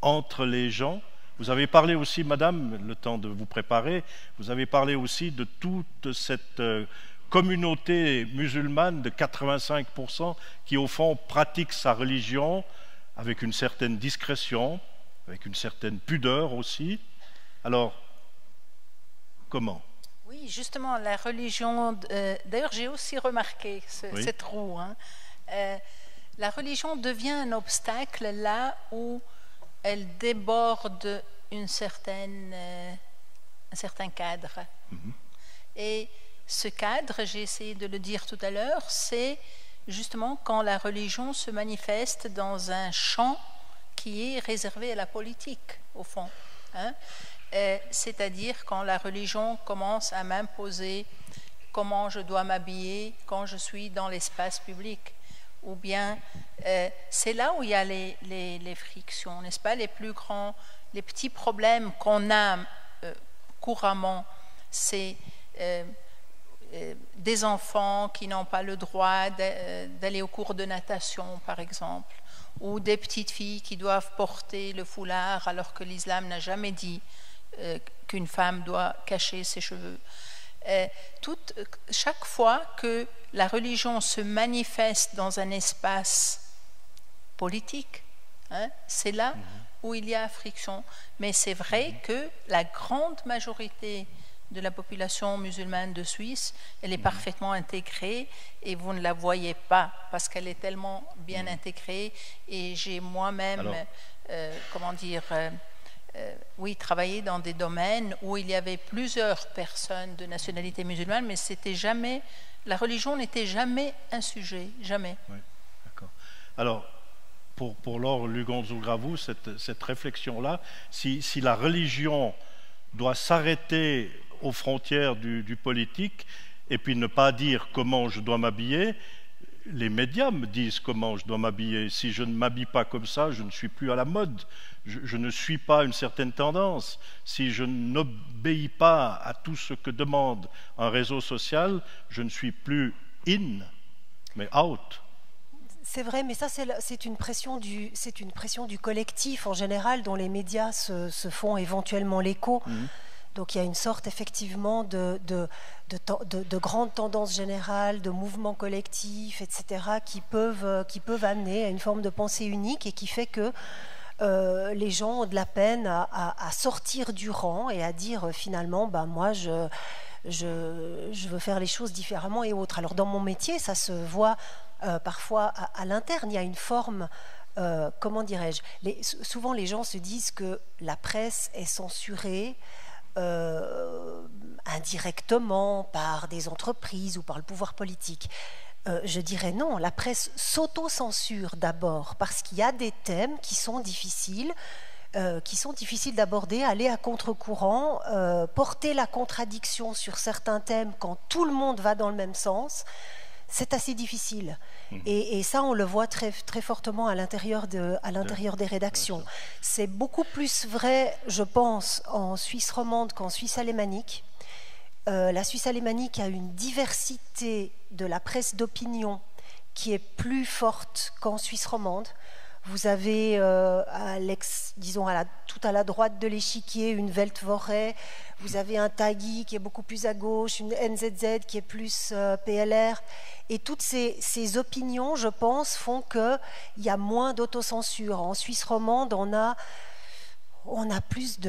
Speaker 1: entre les gens? Vous avez parlé aussi, madame, le temps de vous préparer, vous avez parlé aussi de toute cette communauté musulmane de 85% qui, au fond, pratique sa religion avec une certaine discrétion, avec une certaine pudeur aussi. Alors, comment?
Speaker 7: Oui, justement, la religion... D'ailleurs, j'ai aussi remarqué cette roue. Hein. La religion devient un obstacle là où elle déborde un certain cadre. Et ce cadre, j'ai essayé de le dire tout à l'heure, c'est justement quand la religion se manifeste dans un champ qui est réservé à la politique, au fond. Hein. c'est-à-dire quand la religion commence à m'imposer comment je dois m'habiller quand je suis dans l'espace public. Ou bien, c'est là où il y a les frictions, n'est-ce pas? Les plus grands, les petits problèmes qu'on a couramment, c'est des enfants qui n'ont pas le droit d'aller au cours de natation, par exemple, ou des petites filles qui doivent porter le foulard alors que l'islam n'a jamais dit qu'une femme doit cacher ses cheveux. Chaque fois que la religion se manifeste dans un espace politique, hein, c'est là où il y a friction. Mais c'est vrai que la grande majorité de la population musulmane de Suisse, elle est parfaitement intégrée et vous ne la voyez pas parce qu'elle est tellement bien intégrée. Et j'ai moi-même, oui, travaillé dans des domaines où il y avait plusieurs personnes de nationalité musulmane, mais c'était jamais, la religion n'était jamais un sujet, jamais.
Speaker 1: Oui, d'accord. Alors, pour Laure Lugonzo-Gravou, cette réflexion-là, si la religion doit s'arrêter aux frontières du politique et puis ne pas dire comment je dois m'habiller, les médias me disent comment je dois m'habiller. Si je ne m'habille pas comme ça, je ne suis plus à la mode. Je ne suis pas une certaine tendance. Si je n'obéis pas à tout ce que demande un réseau social, je ne suis plus in, mais out.
Speaker 6: C'est vrai, mais ça, c'est une pression du collectif en général, dont les médias se font éventuellement l'écho. Donc il y a une sorte effectivement de grandes tendances générales, de mouvements collectifs, etc., qui peuvent amener à une forme de pensée unique et qui fait que les gens ont de la peine à sortir du rang et à dire finalement, moi je veux faire les choses différemment et autres. Alors dans mon métier, ça se voit parfois à l'interne, il y a une forme... comment dirais-je, souvent les gens se disent que la presse est censurée indirectement par des entreprises ou par le pouvoir politique. Je dirais non, la presse s'auto-censure d'abord parce qu'il y a des thèmes qui sont difficiles d'aborder, aller à contre-courant, porter la contradiction sur certains thèmes quand tout le monde va dans le même sens. C'est assez difficile. Et ça, on le voit très, très fortement à l'intérieur des rédactions. C'est beaucoup plus vrai, je pense, en Suisse romande qu'en Suisse alémanique. La Suisse alémanique a une diversité de la presse d'opinion qui est plus forte qu'en Suisse romande. Vous avez, tout à la droite de l'échiquier, une Weltwoche. Vous avez un Tagi qui est beaucoup plus à gauche, une NZZ qui est plus PLR. Et toutes ces opinions, je pense, font qu'il y a moins d'autocensure. En Suisse romande, on a plus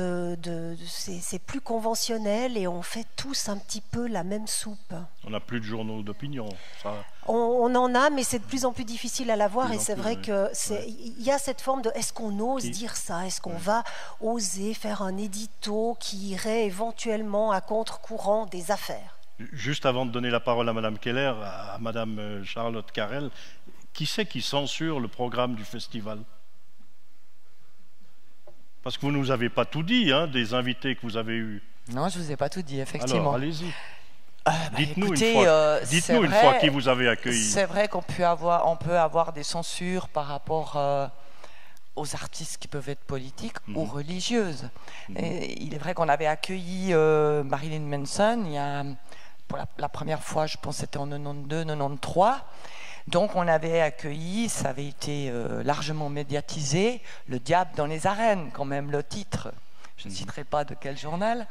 Speaker 6: c'est plus conventionnel et on fait tous un petit peu la même soupe.
Speaker 1: On n'a plus de journaux d'opinion.
Speaker 6: On en a, mais c'est de plus en plus difficile à l'avoir et c'est vrai que il y a cette forme de est-ce qu'on ose dire ça? Est-ce qu'on va oser faire un édito qui irait éventuellement à contre-courant des affaires?
Speaker 1: Juste avant de donner la parole à Madame Keller, à Madame Charlotte Carrel, qui c'est qui censure le programme du festival? Parce que vous ne nous avez pas tout dit, hein, des invités que vous avez eus.
Speaker 3: Non, je ne vous ai pas tout dit, effectivement.
Speaker 1: Alors, allez-y. Dites-nous
Speaker 3: écoutez,
Speaker 1: une fois qui vous avez accueilli.
Speaker 3: C'est vrai qu'on peut avoir des censures par rapport aux artistes qui peuvent être politiques ou religieuses. Et il est vrai qu'on avait accueilli Marilyn Manson pour la première fois, je pense que c'était en 92-93. Donc on avait accueilli, ça avait été largement médiatisé, Le diable dans les arènes, quand même le titre. Je ne citerai pas de quel journal.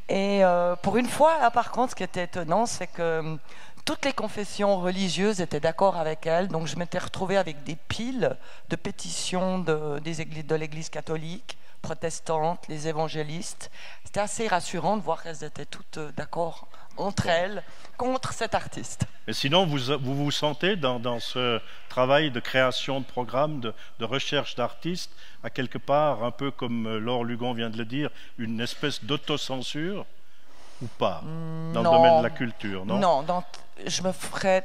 Speaker 3: Et pour une fois, là par contre, ce qui était étonnant, c'est que toutes les confessions religieuses étaient d'accord avec elle. Donc je m'étais retrouvée avec des piles de pétitions de l'Église catholique, protestante, les évangélistes. C'était assez rassurant de voir qu'elles étaient toutes d'accord entre elles contre cet artiste.
Speaker 1: Mais sinon, vous sentez dans ce travail de création de programmes, de recherche d'artistes, à quelque part, un peu comme Laure Lugon vient de le dire, une espèce d'autocensure ou pas dans le domaine de la culture, non?
Speaker 3: Non, je me fais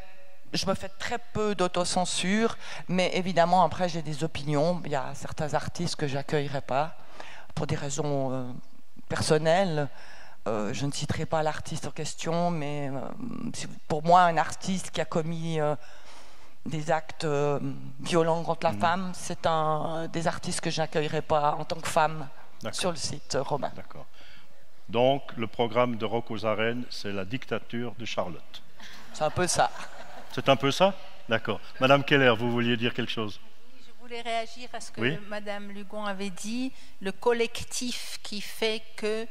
Speaker 3: très peu d'autocensure, mais évidemment, après, j'ai des opinions. Il y a certains artistes que j'accueillerai pas pour des raisons personnel. Je ne citerai pas l'artiste en question, mais pour moi, un artiste qui a commis des actes violents contre la femme, c'est un des artistes que je n'accueillerai pas en tant que femme sur le site romain.
Speaker 1: D'accord. Donc, le programme de Rock aux Arènes, c'est la dictature de Charlotte.
Speaker 3: C'est un peu ça.
Speaker 1: C'est un peu ça? D'accord. Madame Keller, vous vouliez dire quelque chose?
Speaker 7: Je voulais réagir à ce que
Speaker 1: Oui.
Speaker 7: Madame Lugon avait dit, le collectif qui fait que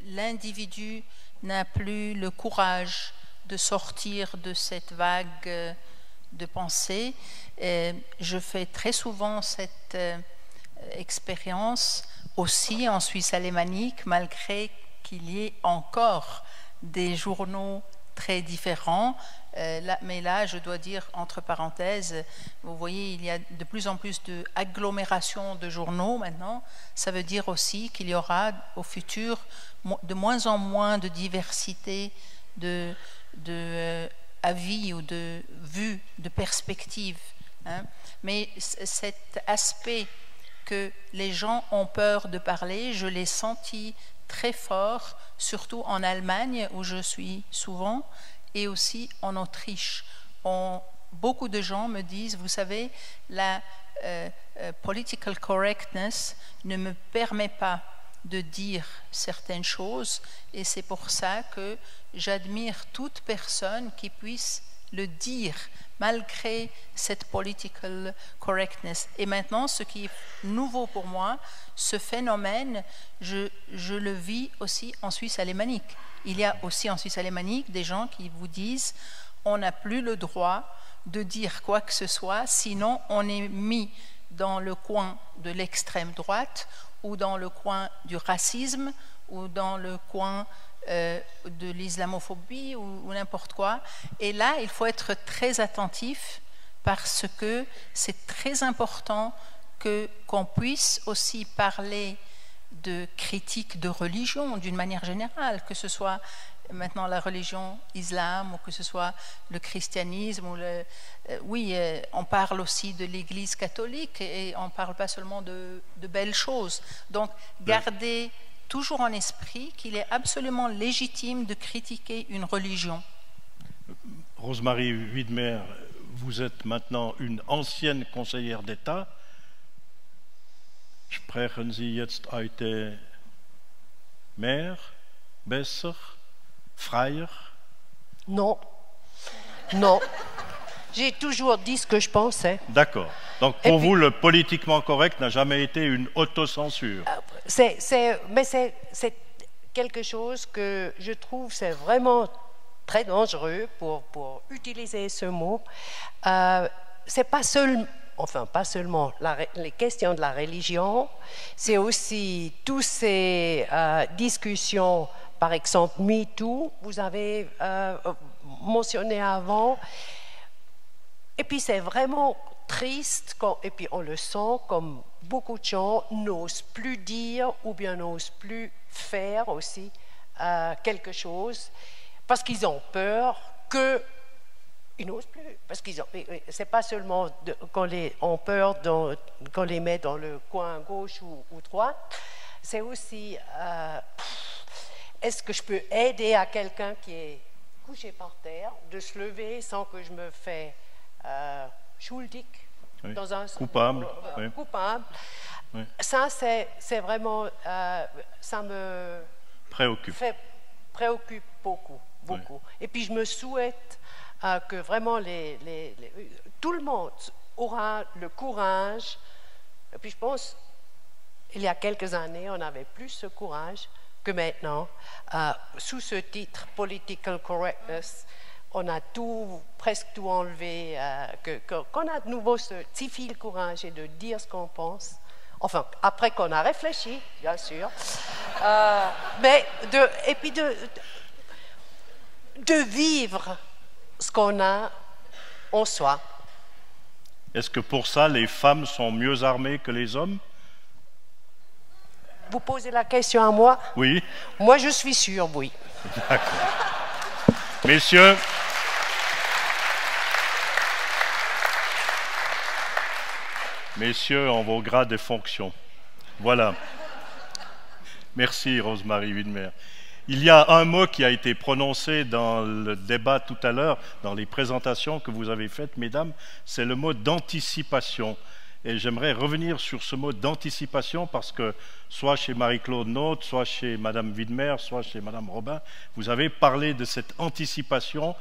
Speaker 7: l'individu n'a plus le courage de sortir de cette vague de pensée. Je fais très souvent cette expérience aussi en Suisse alémanique, malgré qu'il y ait encore des journaux très différents. Mais là, je dois dire, entre parenthèses, vous voyez, il y a de plus en plus d'agglomérations de journaux maintenant. Ça veut dire aussi qu'il y aura au futur de moins en moins de diversité de avis ou de vues, de perspectives. Hein. Mais cet aspect que les gens ont peur de parler, je l'ai senti très fort, surtout en Allemagne, où je suis souvent, et aussi en Autriche. Beaucoup de gens me disent, vous savez, la political correctness ne me permet pas de dire certaines choses, et c'est pour ça que j'admire toute personne qui puisse le dire malgré cette political correctness. Et maintenant, ce qui est nouveau pour moi, ce phénomène, je le vis aussi en Suisse alémanique. Il y a aussi en Suisse alémanique des gens qui vous disent on n'a plus le droit de dire quoi que ce soit, sinon on est mis dans le coin de l'extrême droite ou dans le coin du racisme ou dans le coin de l'islamophobie ou n'importe quoi. Et là, il faut être très attentif parce que c'est très important qu'on puisse aussi parler de critiques de religion d'une manière générale, que ce soit maintenant la religion islam ou que ce soit le christianisme. On parle aussi de l'Église catholique et on ne parle pas seulement de belles choses. Donc, gardez toujours en esprit qu'il est absolument légitime de critiquer une religion.
Speaker 1: Rosemarie Wiedmer, vous êtes maintenant une ancienne conseillère d'État. Sprechen Sie jetzt heute mehr, besser, freier?
Speaker 8: Non. Non. J'ai toujours dit ce que je pensais.
Speaker 1: D'accord. Donc pour vous, le politiquement correct n'a jamais été une autocensure.
Speaker 8: Mais c'est quelque chose que je trouve c'est vraiment très dangereux pour utiliser ce mot. C'est pas seulement les questions de la religion, c'est aussi toutes ces discussions, par exemple MeToo, vous avez mentionné avant. Et puis c'est vraiment triste, et puis on le sent comme beaucoup de gens n'osent plus dire ou bien n'osent plus faire aussi quelque chose parce qu'ils ont peur que... Ils n'osent plus, parce qu'ils ont... C'est pas seulement qu'on ont peur qu'on les met dans le coin gauche ou droite, c'est aussi est-ce que je peux aider à quelqu'un qui est couché par terre de se lever sans que je me fais schuldig,
Speaker 1: oui.
Speaker 8: Dans un
Speaker 1: coupable. Oui.
Speaker 8: Coupable.
Speaker 1: Oui.
Speaker 8: Ça, c'est vraiment... ça me préoccupe beaucoup. Oui. Et puis je me souhaite que vraiment tout le monde aura le courage. Et puis je pense, il y a quelques années, on avait plus ce courage que maintenant. Sous ce titre, Political Correctness, on a presque tout enlevé, qu'on a de nouveau ce civil courage et de dire ce qu'on pense. Enfin, après qu'on a réfléchi, bien sûr. Et puis de vivre ce qu'on a en soi.
Speaker 1: Est-ce que pour ça, les femmes sont mieux armées que les hommes?
Speaker 8: Vous posez la question à moi?
Speaker 1: Oui.
Speaker 8: Moi, je suis sûr, oui.
Speaker 1: D'accord. Messieurs, en vos grades et fonctions. Voilà. Merci Rosemarie Widmer. Il y a un mot qui a été prononcé dans le débat tout à l'heure, dans les présentations que vous avez faites, mesdames, c'est le mot d'anticipation. Et j'aimerais revenir sur ce mot d'anticipation parce que soit chez Marie-Claude Naute, soit chez Madame Widmer, soit chez Madame Robin, vous avez parlé de cette anticipation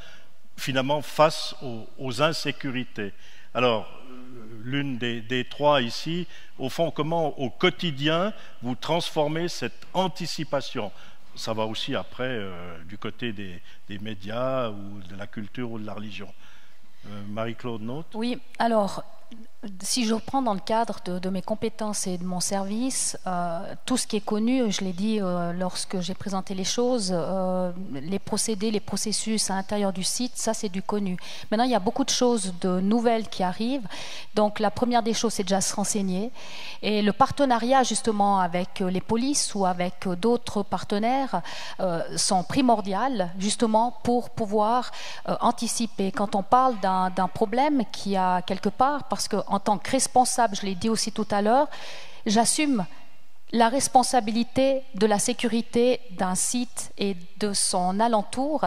Speaker 1: finalement face aux insécurités. Alors, l'une des trois ici, au fond, comment au quotidien vous transformez cette anticipation? Ça va aussi après du côté des médias ou de la culture ou de la religion. Marie-Claude Naute?
Speaker 2: Oui, alors, si je reprends dans le cadre de mes compétences et de mon service, tout ce qui est connu, je l'ai dit lorsque j'ai présenté les choses, les procédés, les processus à l'intérieur du site, ça c'est du connu. Maintenant, il y a beaucoup de choses de nouvelles qui arrivent. Donc la première des choses, c'est déjà se renseigner. Et le partenariat justement avec les polices ou avec d'autres partenaires sont primordiales justement pour pouvoir anticiper. Quand on parle d'un problème qui a quelque part, parce qu'en tant que responsable, je l'ai dit aussi tout à l'heure, j'assume la responsabilité de la sécurité d'un site et de son alentour.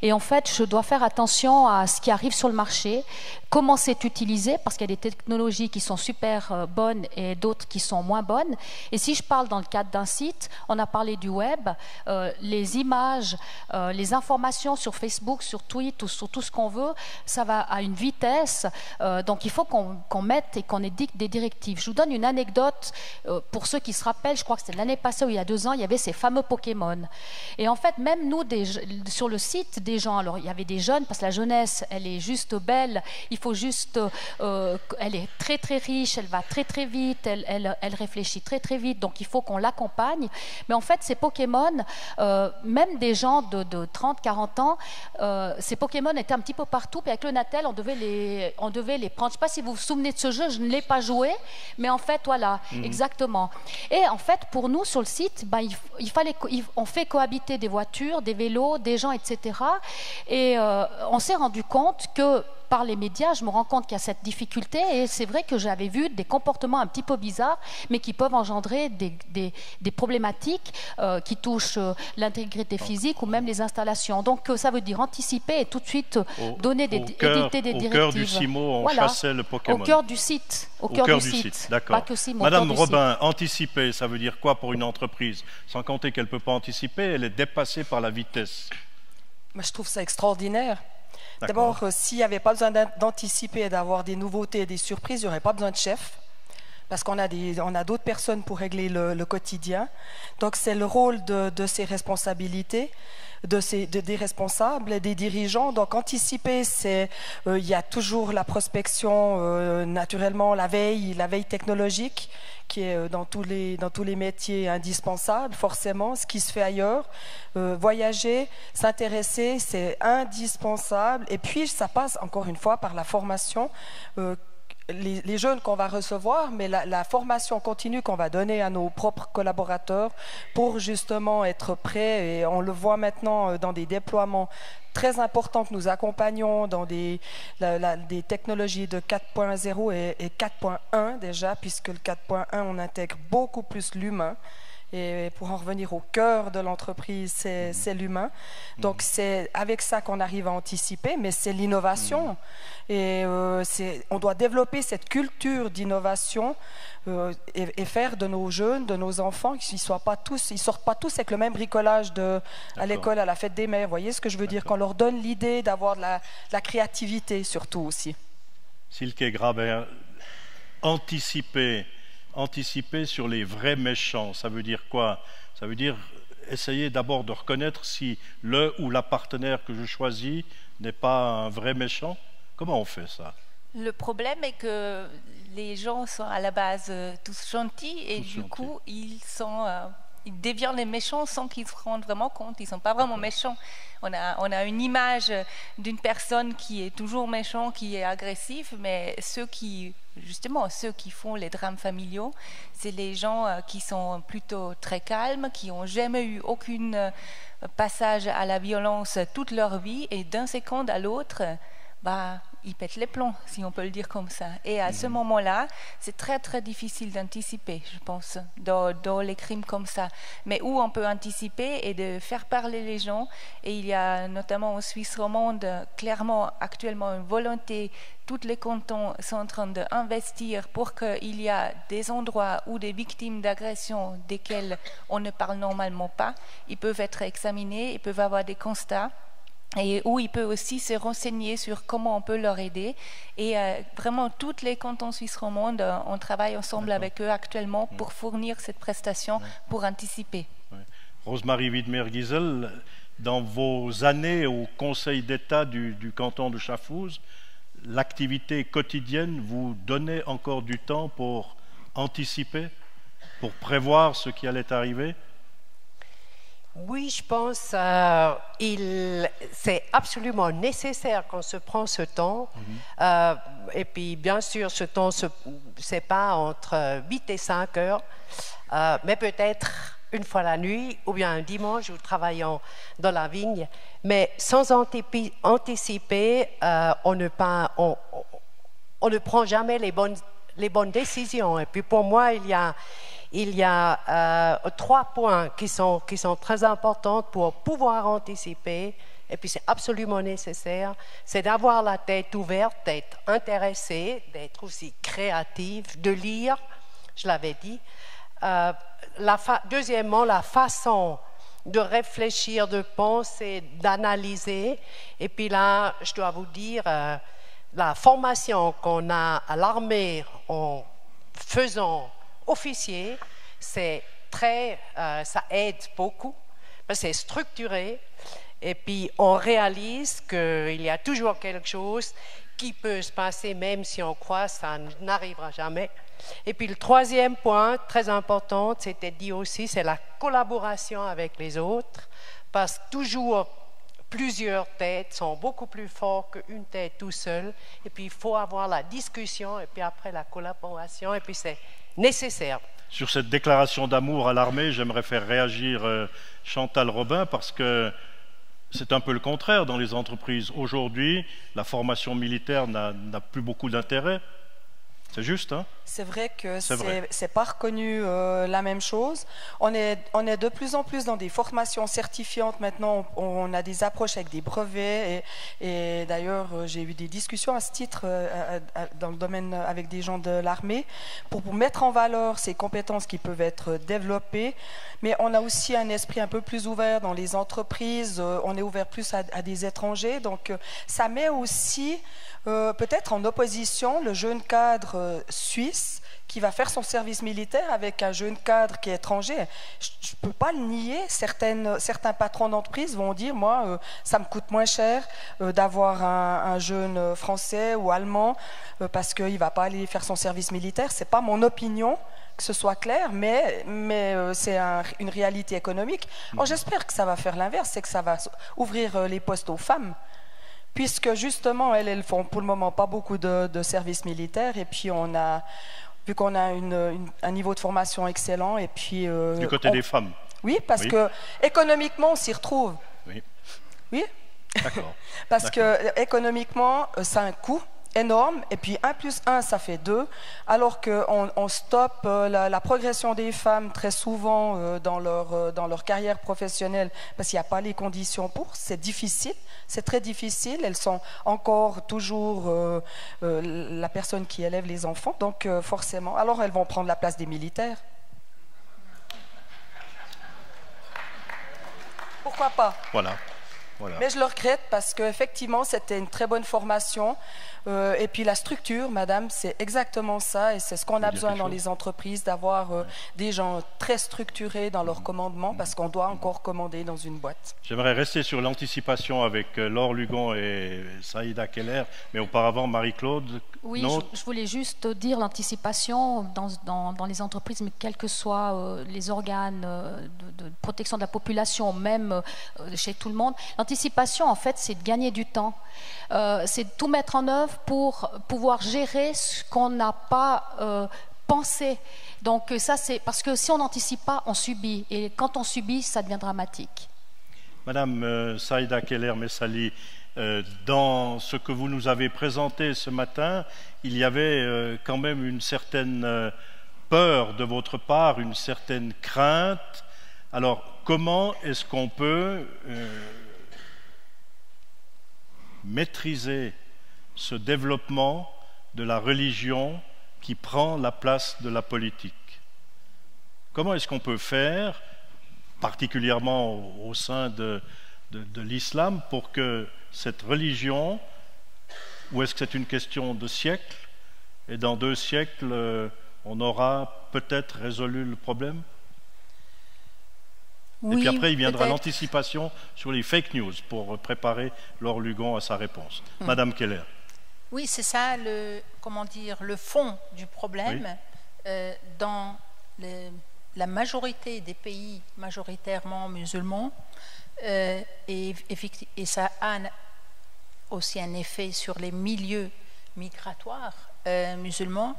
Speaker 2: Et en fait, je dois faire attention à ce qui arrive sur le marché, comment c'est utilisé, parce qu'il y a des technologies qui sont super bonnes et d'autres qui sont moins bonnes. Et si je parle dans le cadre d'un site, on a parlé du web, les images, les informations sur Facebook, sur Twitter, ou sur tout ce qu'on veut, ça va à une vitesse. Donc il faut qu'on mette et qu'on édicte des directives. Je vous donne une anecdote pour ceux qui se rappellent, je crois que c'était l'année passée ou il y a 2 ans, il y avait ces fameux Pokémon. Et en fait, même nous, sur le site, des gens, alors il y avait des jeunes, parce que la jeunesse, elle est juste belle, il faut juste, elle est très très riche, elle va très très vite, elle réfléchit très très vite, donc il faut qu'on l'accompagne. Mais en fait, ces Pokémon, même des gens de 30-40 ans, ces Pokémon étaient un petit peu partout, puis avec le Natel, on devait les prendre. Je ne sais pas si vous vous souvenez de ce jeu, je ne l'ai pas joué, mais en fait, voilà, exactement. Et en fait, pour nous, sur le site, ben, on fait cohabiter des voitures, des vélos, des gens, etc. Et on s'est rendu compte que par les médias, je me rends compte qu'il y a cette difficulté et c'est vrai que j'avais vu des comportements un petit peu bizarres, mais qui peuvent engendrer des problématiques qui touchent l'intégrité physique ou même les installations. Donc ça veut dire anticiper et tout de suite éditer des directives.
Speaker 1: Au cœur du CIMO, on chassait le Pokémon.
Speaker 2: Au cœur du site.
Speaker 1: Au cœur du site, d'accord. Madame Robin, anticiper, ça veut dire quoi pour une entreprise? Sans compter qu'elle ne peut pas anticiper, elle est dépassée par la vitesse.
Speaker 4: Mais je trouve ça extraordinaire. D'abord, s'il n'y avait pas besoin d'anticiper et d'avoir des nouveautés et des surprises, il n'y aurait pas besoin de chef, parce qu'on a d'autres personnes pour régler le quotidien. Donc c'est le rôle de ces responsabilités, des responsables et des dirigeants. Donc anticiper, il y a toujours la prospection, naturellement la veille technologique, qui est dans tous les métiers indispensable, forcément, ce qui se fait ailleurs. Voyager, s'intéresser, c'est indispensable. Et puis, ça passe encore une fois par la formation. Les jeunes qu'on va recevoir, mais la formation continue qu'on va donner à nos propres collaborateurs pour justement être prêts. Et on le voit maintenant dans des déploiements très importants que nous accompagnons dans des technologies de 4.0 et 4.1 déjà, puisque le 4.1, on intègre beaucoup plus l'humain. Et pour en revenir au cœur de l'entreprise, c'est l'humain. Donc c'est avec ça qu'on arrive à anticiper, mais c'est l'innovation. Et on doit développer cette culture d'innovation et faire de nos jeunes, de nos enfants, qu'ils sortent pas tous avec le même bricolage à l'école, à la fête des mères. Vous voyez ce que je veux dire? Qu'on leur donne l'idée d'avoir de la créativité surtout aussi.
Speaker 1: Silke Graber, anticiper sur les vrais méchants, ça veut dire quoi? Ça veut dire essayer d'abord de reconnaître si le ou la partenaire que je choisis n'est pas un vrai méchant. Comment on fait ça?
Speaker 5: Le problème est que les gens sont à la base tous gentils et du coup ils deviennent les méchants sans qu'ils se rendent vraiment compte. Ils ne sont pas vraiment méchants. On a une image d'une personne qui est toujours méchant, qui est agressif, mais ceux qui font les drames familiaux, c'est les gens qui sont plutôt très calmes, qui n'ont jamais eu aucun passage à la violence toute leur vie, et d'un seconde à l'autre, il pète les plombs, si on peut le dire comme ça. Et à ce moment-là, c'est très très difficile d'anticiper, je pense, dans les crimes comme ça. Mais où on peut anticiper et de faire parler les gens. Et il y a notamment en Suisse romande, clairement actuellement une volonté. Tous les cantons sont en train d'investir pour qu'il y ait des endroits où des victimes d'agression desquelles on ne parle normalement pas, ils peuvent être examinés, ils peuvent avoir des constats. Et où il peut aussi se renseigner sur comment on peut leur aider. Et vraiment, tous les cantons suisses romandes, on travaille ensemble avec eux actuellement pour fournir cette prestation, pour anticiper.
Speaker 1: Rosemarie Widmer-Giesel, dans vos années au Conseil d'État du canton de Schaffhouse, l'activité quotidienne vous donnait encore du temps pour anticiper, pour prévoir ce qui allait arriver?
Speaker 8: Oui, je pense c'est absolument nécessaire qu'on se prenne ce temps. Et puis, bien sûr, ce temps, c'est pas entre 8 et 5 heures, mais peut-être une fois la nuit ou bien un dimanche où travaillons dans la vigne. Mais sans anticiper, on ne prend jamais les bonnes décisions. Et puis, pour moi, il y a 3 points qui sont très importants pour pouvoir anticiper, et puis c'est absolument nécessaire, c'est d'avoir la tête ouverte, d'être intéressé, d'être aussi créatif, de lire, je l'avais dit. Deuxièmement, la façon de réfléchir, de penser, d'analyser. Et puis là, je dois vous dire, la formation qu'on a à l'armée en faisant officier, ça aide beaucoup, parce que c'est structuré, et puis on réalise qu'il y a toujours quelque chose qui peut se passer, même si on croit que ça n'arrivera jamais. Et puis le 3e point, très important, c'était dit aussi, c'est la collaboration avec les autres, parce que toujours plusieurs têtes sont beaucoup plus fortes qu'une tête tout seul, et puis il faut avoir la discussion, et puis après la collaboration, et puis c'est nécessaire.
Speaker 1: Sur cette déclaration d'amour à l'armée, j'aimerais faire réagir Chantal Robin, parce que c'est un peu le contraire dans les entreprises. Aujourd'hui, la formation militaire n'a plus beaucoup d'intérêt. C'est juste, hein?
Speaker 4: C'est vrai que c'est pas reconnu la même chose. On est de plus en plus dans des formations certifiantes. Maintenant, on a des approches avec des brevets. Et d'ailleurs, j'ai eu des discussions à ce titre dans le domaine avec des gens de l'armée pour mettre en valeur ces compétences qui peuvent être développées. Mais on a aussi un esprit un peu plus ouvert dans les entreprises. On est ouvert plus à des étrangers. Donc, ça met aussi peut-être en opposition le jeune cadre suisse qui va faire son service militaire avec un jeune cadre qui est étranger. Je ne peux pas le nier. Certains patrons d'entreprise vont dire, moi, ça me coûte moins cher d'avoir un jeune français ou allemand parce qu'il ne va pas aller faire son service militaire. Ce n'est pas mon opinion, que ce soit clair, mais c'est une réalité économique. Alors j'espère que ça va faire l'inverse, c'est que ça va ouvrir les postes aux femmes, puisque justement, elles font pour le moment pas beaucoup de services militaires, et puis vu qu'on a un niveau de formation excellent, et puis...
Speaker 1: du côté des femmes.
Speaker 4: Oui, parce que économiquement, on s'y retrouve.
Speaker 1: Oui.
Speaker 4: Oui.
Speaker 1: D'accord.
Speaker 4: Parce que économiquement, ça a un coût énorme, et puis 1 + 1 ça fait 2, alors qu'on stoppe la progression des femmes très souvent dans leur carrière professionnelle parce qu'il n'y a pas les conditions pour. C'est difficile, c'est très difficile. Elles sont encore toujours la personne qui élève les enfants, donc forcément, alors elles vont prendre la place des militaires. Pourquoi pas?
Speaker 1: Voilà.
Speaker 4: Mais je le regrette parce qu'effectivement, c'était une très bonne formation. Et puis la structure, madame, c'est exactement ça. Et c'est ce qu'on a besoin dans les entreprises, d'avoir des gens très structurés dans leur commandement, parce qu'on doit encore commander dans une boîte.
Speaker 1: J'aimerais rester sur l'anticipation avec Laure Lugon et Saïda Keller, mais auparavant, Marie-Claude.
Speaker 2: Oui, je voulais juste dire l'anticipation dans les entreprises, mais quels que soient les organes de protection de la population, même chez tout le monde. L'anticipation, en fait, c'est de gagner du temps. C'est de tout mettre en œuvre pour pouvoir gérer ce qu'on n'a pas pensé. Donc ça, c'est parce que si on n'anticipe pas, on subit. Et quand on subit, ça devient dramatique.
Speaker 1: Madame Saïda Keller-Messali, Dans ce que vous nous avez présenté ce matin, il y avait quand même une certaine peur de votre part, une certaine crainte. Alors, comment est-ce qu'on peut maîtriser ce développement de la religion qui prend la place de la politique? Comment est-ce qu'on peut faire, particulièrement au sein de l'islam, pour que cette religion, ou est-ce que c'est une question de siècles, et dans 2 siècles, on aura peut-être résolu le problème?
Speaker 7: Oui,
Speaker 1: et puis après, il viendra
Speaker 7: peut-être.
Speaker 1: l'anticipation sur les fake news pour préparer Laure Lugon à sa réponse. Madame Keller.
Speaker 7: Oui, c'est ça le fond du problème.
Speaker 1: Oui.
Speaker 7: Dans la majorité des pays majoritairement musulmans, et ça a aussi un effet sur les milieux migratoires musulmans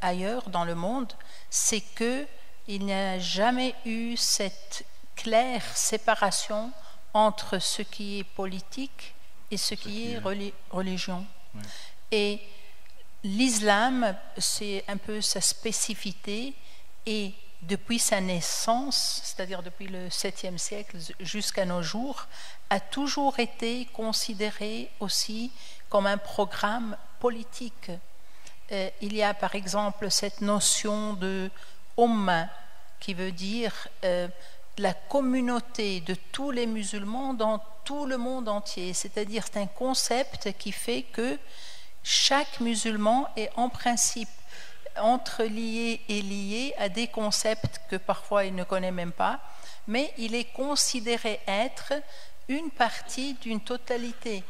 Speaker 7: ailleurs dans le monde, c'est que il n'y a jamais eu cette claire séparation entre ce qui est politique et ce qui est religion.
Speaker 1: Oui.
Speaker 7: Et l'islam, c'est un peu sa spécificité, et depuis sa naissance, c'est-à-dire depuis le 7e siècle jusqu'à nos jours, a toujours été considéré aussi comme un programme politique. Il y a par exemple cette notion de Ummah, qui veut dire la communauté de tous les musulmans dans tout le monde entier. C'est-à-dire c'est un concept qui fait que chaque musulman est en principe entrelié et lié à des concepts que parfois il ne connaît même pas, mais il est considéré être une partie d'une totalité.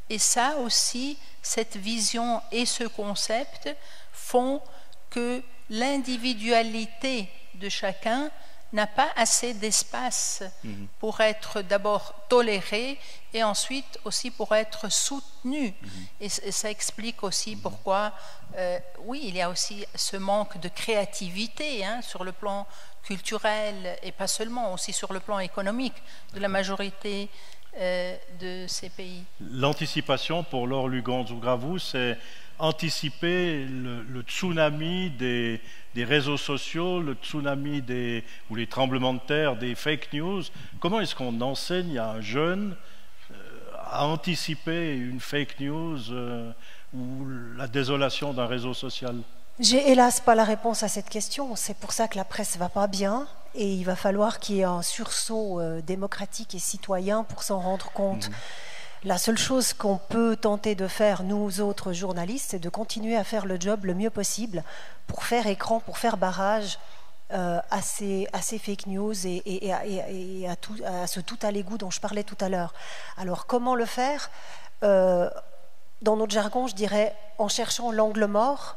Speaker 7: Et ça aussi, cette vision et ce concept font que l'individualité de chacun n'a pas assez d'espace pour être d'abord toléré et ensuite aussi pour être soutenu. Et ça explique aussi pourquoi, oui, il y a aussi ce manque de créativité sur le plan culturel et pas seulement, aussi sur le plan économique de la majorité de ces pays. L'anticipation
Speaker 1: pour Laure Lugon-Zougravou, c'est anticiper le tsunami des réseaux sociaux, le tsunami ou les tremblements de terre, des fake news. Comment est-ce qu'on enseigne à un jeune à anticiper une fake news ou la désolation d'un réseau social?
Speaker 6: J'ai hélas pas la réponse à cette question. C'est pour ça que la presse va pas bien, et il va falloir qu'il y ait un sursaut démocratique et citoyen pour s'en rendre compte. La seule chose qu'on peut tenter de faire, nous autres journalistes, c'est de continuer à faire le job le mieux possible pour faire écran, pour faire barrage à ces fake news et à ce tout à l'égout dont je parlais tout à l'heure. Alors comment le faire? Dans notre jargon, je dirais en cherchant l'angle mort.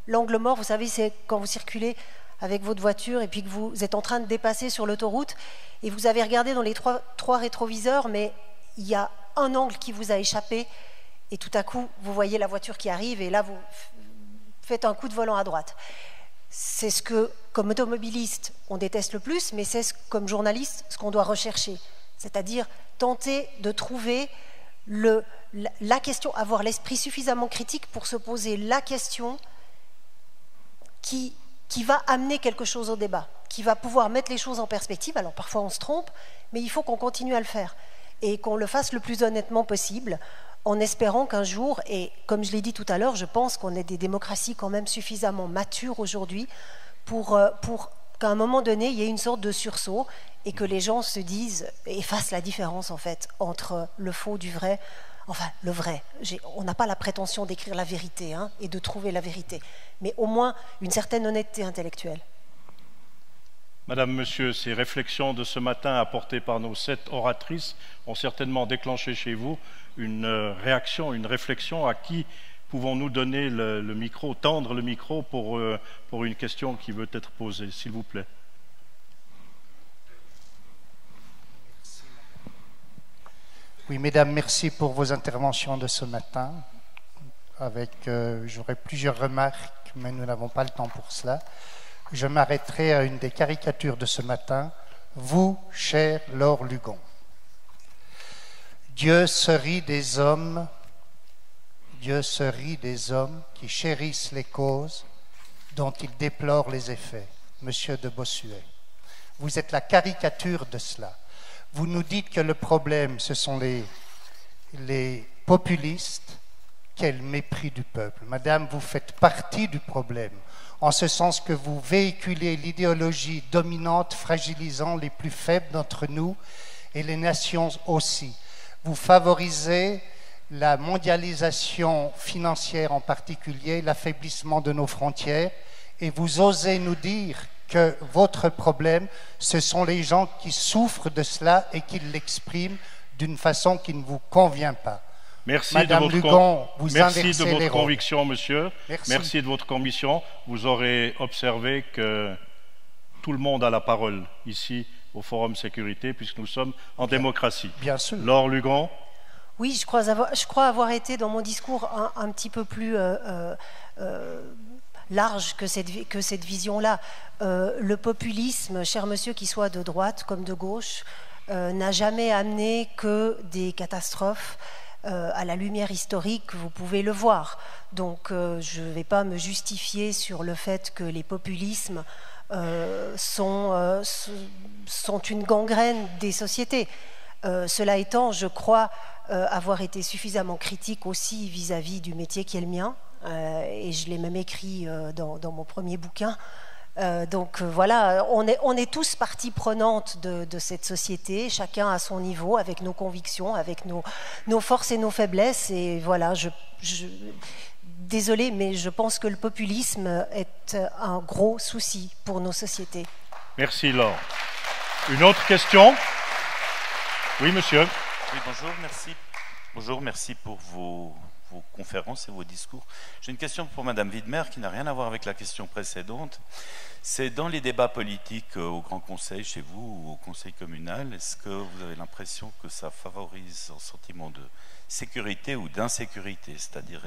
Speaker 6: L'angle mort, vous savez, c'est quand vous circulez avec votre voiture et puis que vous êtes en train de dépasser sur l'autoroute et vous avez regardé dans les trois rétroviseurs, mais il y a un angle qui vous a échappé et tout à coup vous voyez la voiture qui arrive et là vous faites un coup de volant à droite. C'est ce que, comme automobiliste, on déteste le plus, mais c'est comme journaliste ce qu'on doit rechercher, c'est-à-dire tenter de trouver la question, avoir l'esprit suffisamment critique pour se poser la question qui va amener quelque chose au débat, qui va pouvoir mettre les choses en perspective. Alors parfois on se trompe, mais il faut qu'on continue à le faire et qu'on le fasse le plus honnêtement possible, en espérant qu'un jour, et comme je l'ai dit tout à l'heure, je pense qu'on est des démocraties quand même suffisamment matures aujourd'hui pour qu'à un moment donné, il y ait une sorte de sursaut et que les gens se disent et fassent la différence en fait entre le faux du vrai. Enfin, le vrai. On n'a pas la prétention d'écrire la vérité et de trouver la vérité, mais au moins une certaine honnêteté intellectuelle.
Speaker 1: Madame, Monsieur, ces réflexions de ce matin apportées par nos 7 oratrices ont certainement déclenché chez vous une réaction, une réflexion. À qui pouvons-nous donner le micro, tendre le micro pour une question qui veut être posée, s'il vous plaît?
Speaker 9: Oui, mesdames, merci pour vos interventions de ce matin. J'aurai plusieurs remarques, mais nous n'avons pas le temps pour cela. Je m'arrêterai à une des caricatures de ce matin. Vous, chère Laure Lugon. Dieu se rit des hommes qui chérissent les causes dont ils déplorent les effets. Monsieur de Bossuet, vous êtes la caricature de cela. Vous nous dites que le problème, ce sont les populistes. Quel mépris du peuple. Madame, vous faites partie du problème, en ce sens que vous véhiculez l'idéologie dominante fragilisant les plus faibles d'entre nous et les nations aussi. Vous favorisez la mondialisation financière en particulier, l'affaiblissement de nos frontières, et vous osez nous dire que votre problème, ce sont les gens qui souffrent de cela et qui l'expriment d'une façon qui ne vous convient pas.
Speaker 1: Merci
Speaker 9: Madame
Speaker 1: de votre,
Speaker 9: Lugon, vous
Speaker 1: merci
Speaker 9: inversez
Speaker 1: de votre
Speaker 9: les rôles.
Speaker 1: conviction, monsieur. Merci de votre conviction. Vous aurez observé que tout le monde a la parole ici au Forum Sécurité, puisque nous sommes en démocratie.
Speaker 9: Bien sûr.
Speaker 1: Laure Lugon.
Speaker 6: Oui, je crois avoir été dans mon discours un petit peu plus large que cette vision-là. Le populisme, cher monsieur, qu'il soit de droite comme de gauche, n'a jamais amené que des catastrophes. À la lumière historique, vous pouvez le voir. Donc je ne vais pas me justifier sur le fait que les populismes sont une gangrène des sociétés. Cela étant, je crois avoir été suffisamment critique aussi vis-à-vis du métier qui est le mien, et je l'ai même écrit dans mon premier bouquin. Donc voilà, on est tous partie prenante de cette société, chacun à son niveau, avec nos convictions, avec nos forces et nos faiblesses. Et voilà, désolée, mais je pense que le populisme est un gros souci pour nos sociétés.
Speaker 1: Merci Laure. Une autre question? Oui, monsieur.
Speaker 10: Oui, bonjour, merci. Bonjour, merci pour vos conférences et vos discours. J'ai une question pour Madame Widmer qui n'a rien à voir avec la question précédente. C'est dans les débats politiques au Grand Conseil, chez vous, ou au Conseil communal, est-ce que vous avez l'impression que ça favorise un sentiment de sécurité ou d'insécurité, c'est-à-dire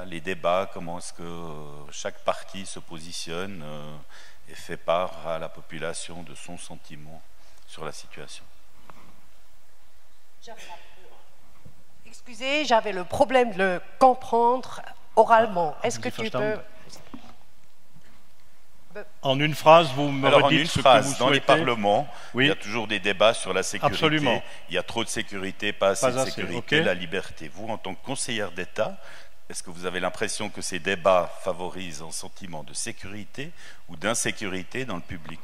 Speaker 10: les débats, comment est-ce que chaque parti se positionne et fait part à la population de son sentiment sur la situation?
Speaker 8: Excusez, j'avais le problème de le comprendre oralement. Est-ce que tu peux...
Speaker 1: En une phrase, vous me redites ce que vous souhaitez.
Speaker 10: Dans les parlements,
Speaker 1: oui.
Speaker 10: Il y a toujours des débats sur la sécurité.
Speaker 1: Absolument.
Speaker 10: Il y a trop de sécurité, pas assez de sécurité, okay. La liberté. Vous, en tant que conseillère d'État, est-ce que vous avez l'impression que ces débats favorisent un sentiment de sécurité ou d'insécurité dans le public?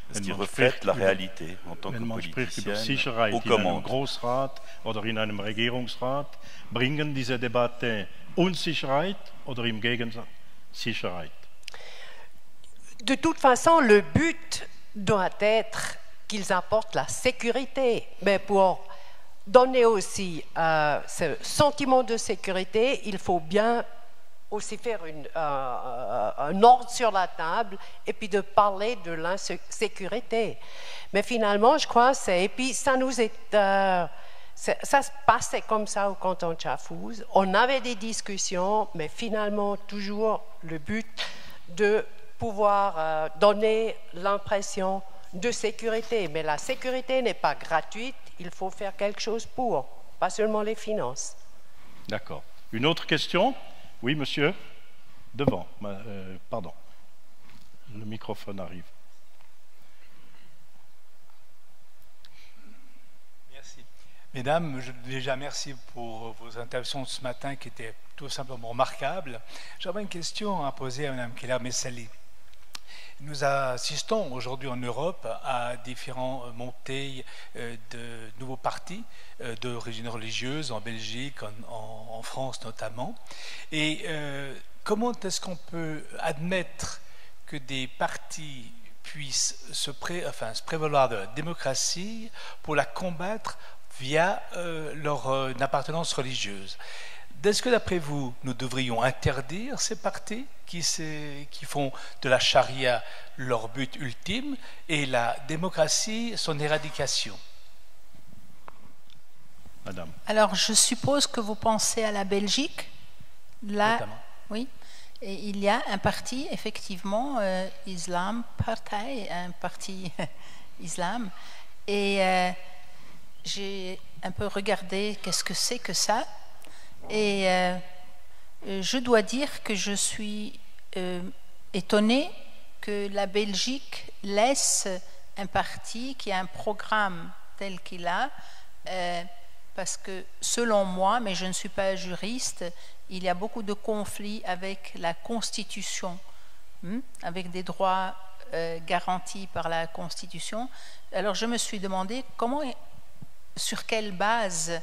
Speaker 10: Est-ce qu'ils reflètent la réalité en tant que politicienne aux commandes?
Speaker 1: Großrat oder in einem Regierungsrat bringen diese Debatte Unsicherheit oder im Gegenteil Sicherheit?
Speaker 8: De toute façon, le but doit être qu'ils apportent la sécurité, mais pour donner aussi ce sentiment de sécurité, il faut bien aussi faire un ordre sur la table et puis de parler de l'insécurité. Mais finalement, je crois, et puis ça nous est... ça se passait comme ça au canton de Chafouz. On avait des discussions, mais finalement, toujours le but de pouvoir donner l'impression de sécurité. Mais la sécurité n'est pas gratuite, il faut faire quelque chose pour, pas seulement les finances.
Speaker 1: D'accord. Une autre question? Oui, monsieur. Devant. Pardon. Le microphone arrive.
Speaker 11: Merci. Mesdames, déjà merci pour vos interventions ce matin qui étaient tout simplement remarquables. J'avais une question à poser à Mme Keller Messali. Nous assistons aujourd'hui en Europe à différentes montées de nouveaux partis d'origine religieuse, en Belgique, en France notamment. Et comment est-ce qu'on peut admettre que des partis puissent se prévaloir de la démocratie pour la combattre via leur appartenance religieuse? Est-ce que, d'après vous, nous devrions interdire ces partis qui font de la charia leur but ultime et la démocratie son éradication?
Speaker 1: Madame.
Speaker 7: Alors, je suppose que vous pensez à la Belgique. Là,
Speaker 11: notamment.
Speaker 7: Oui. Et il y a un parti, effectivement, Islam Partei, un parti islam. Et j'ai un peu regardé qu'est-ce que c'est que ça, et je dois dire que je suis étonnée que la Belgique laisse un parti qui a un programme tel qu'il a, parce que selon moi, mais je ne suis pas juriste, il y a beaucoup de conflits avec la Constitution, avec des droits garantis par la Constitution. Alors je me suis demandé sur quelle base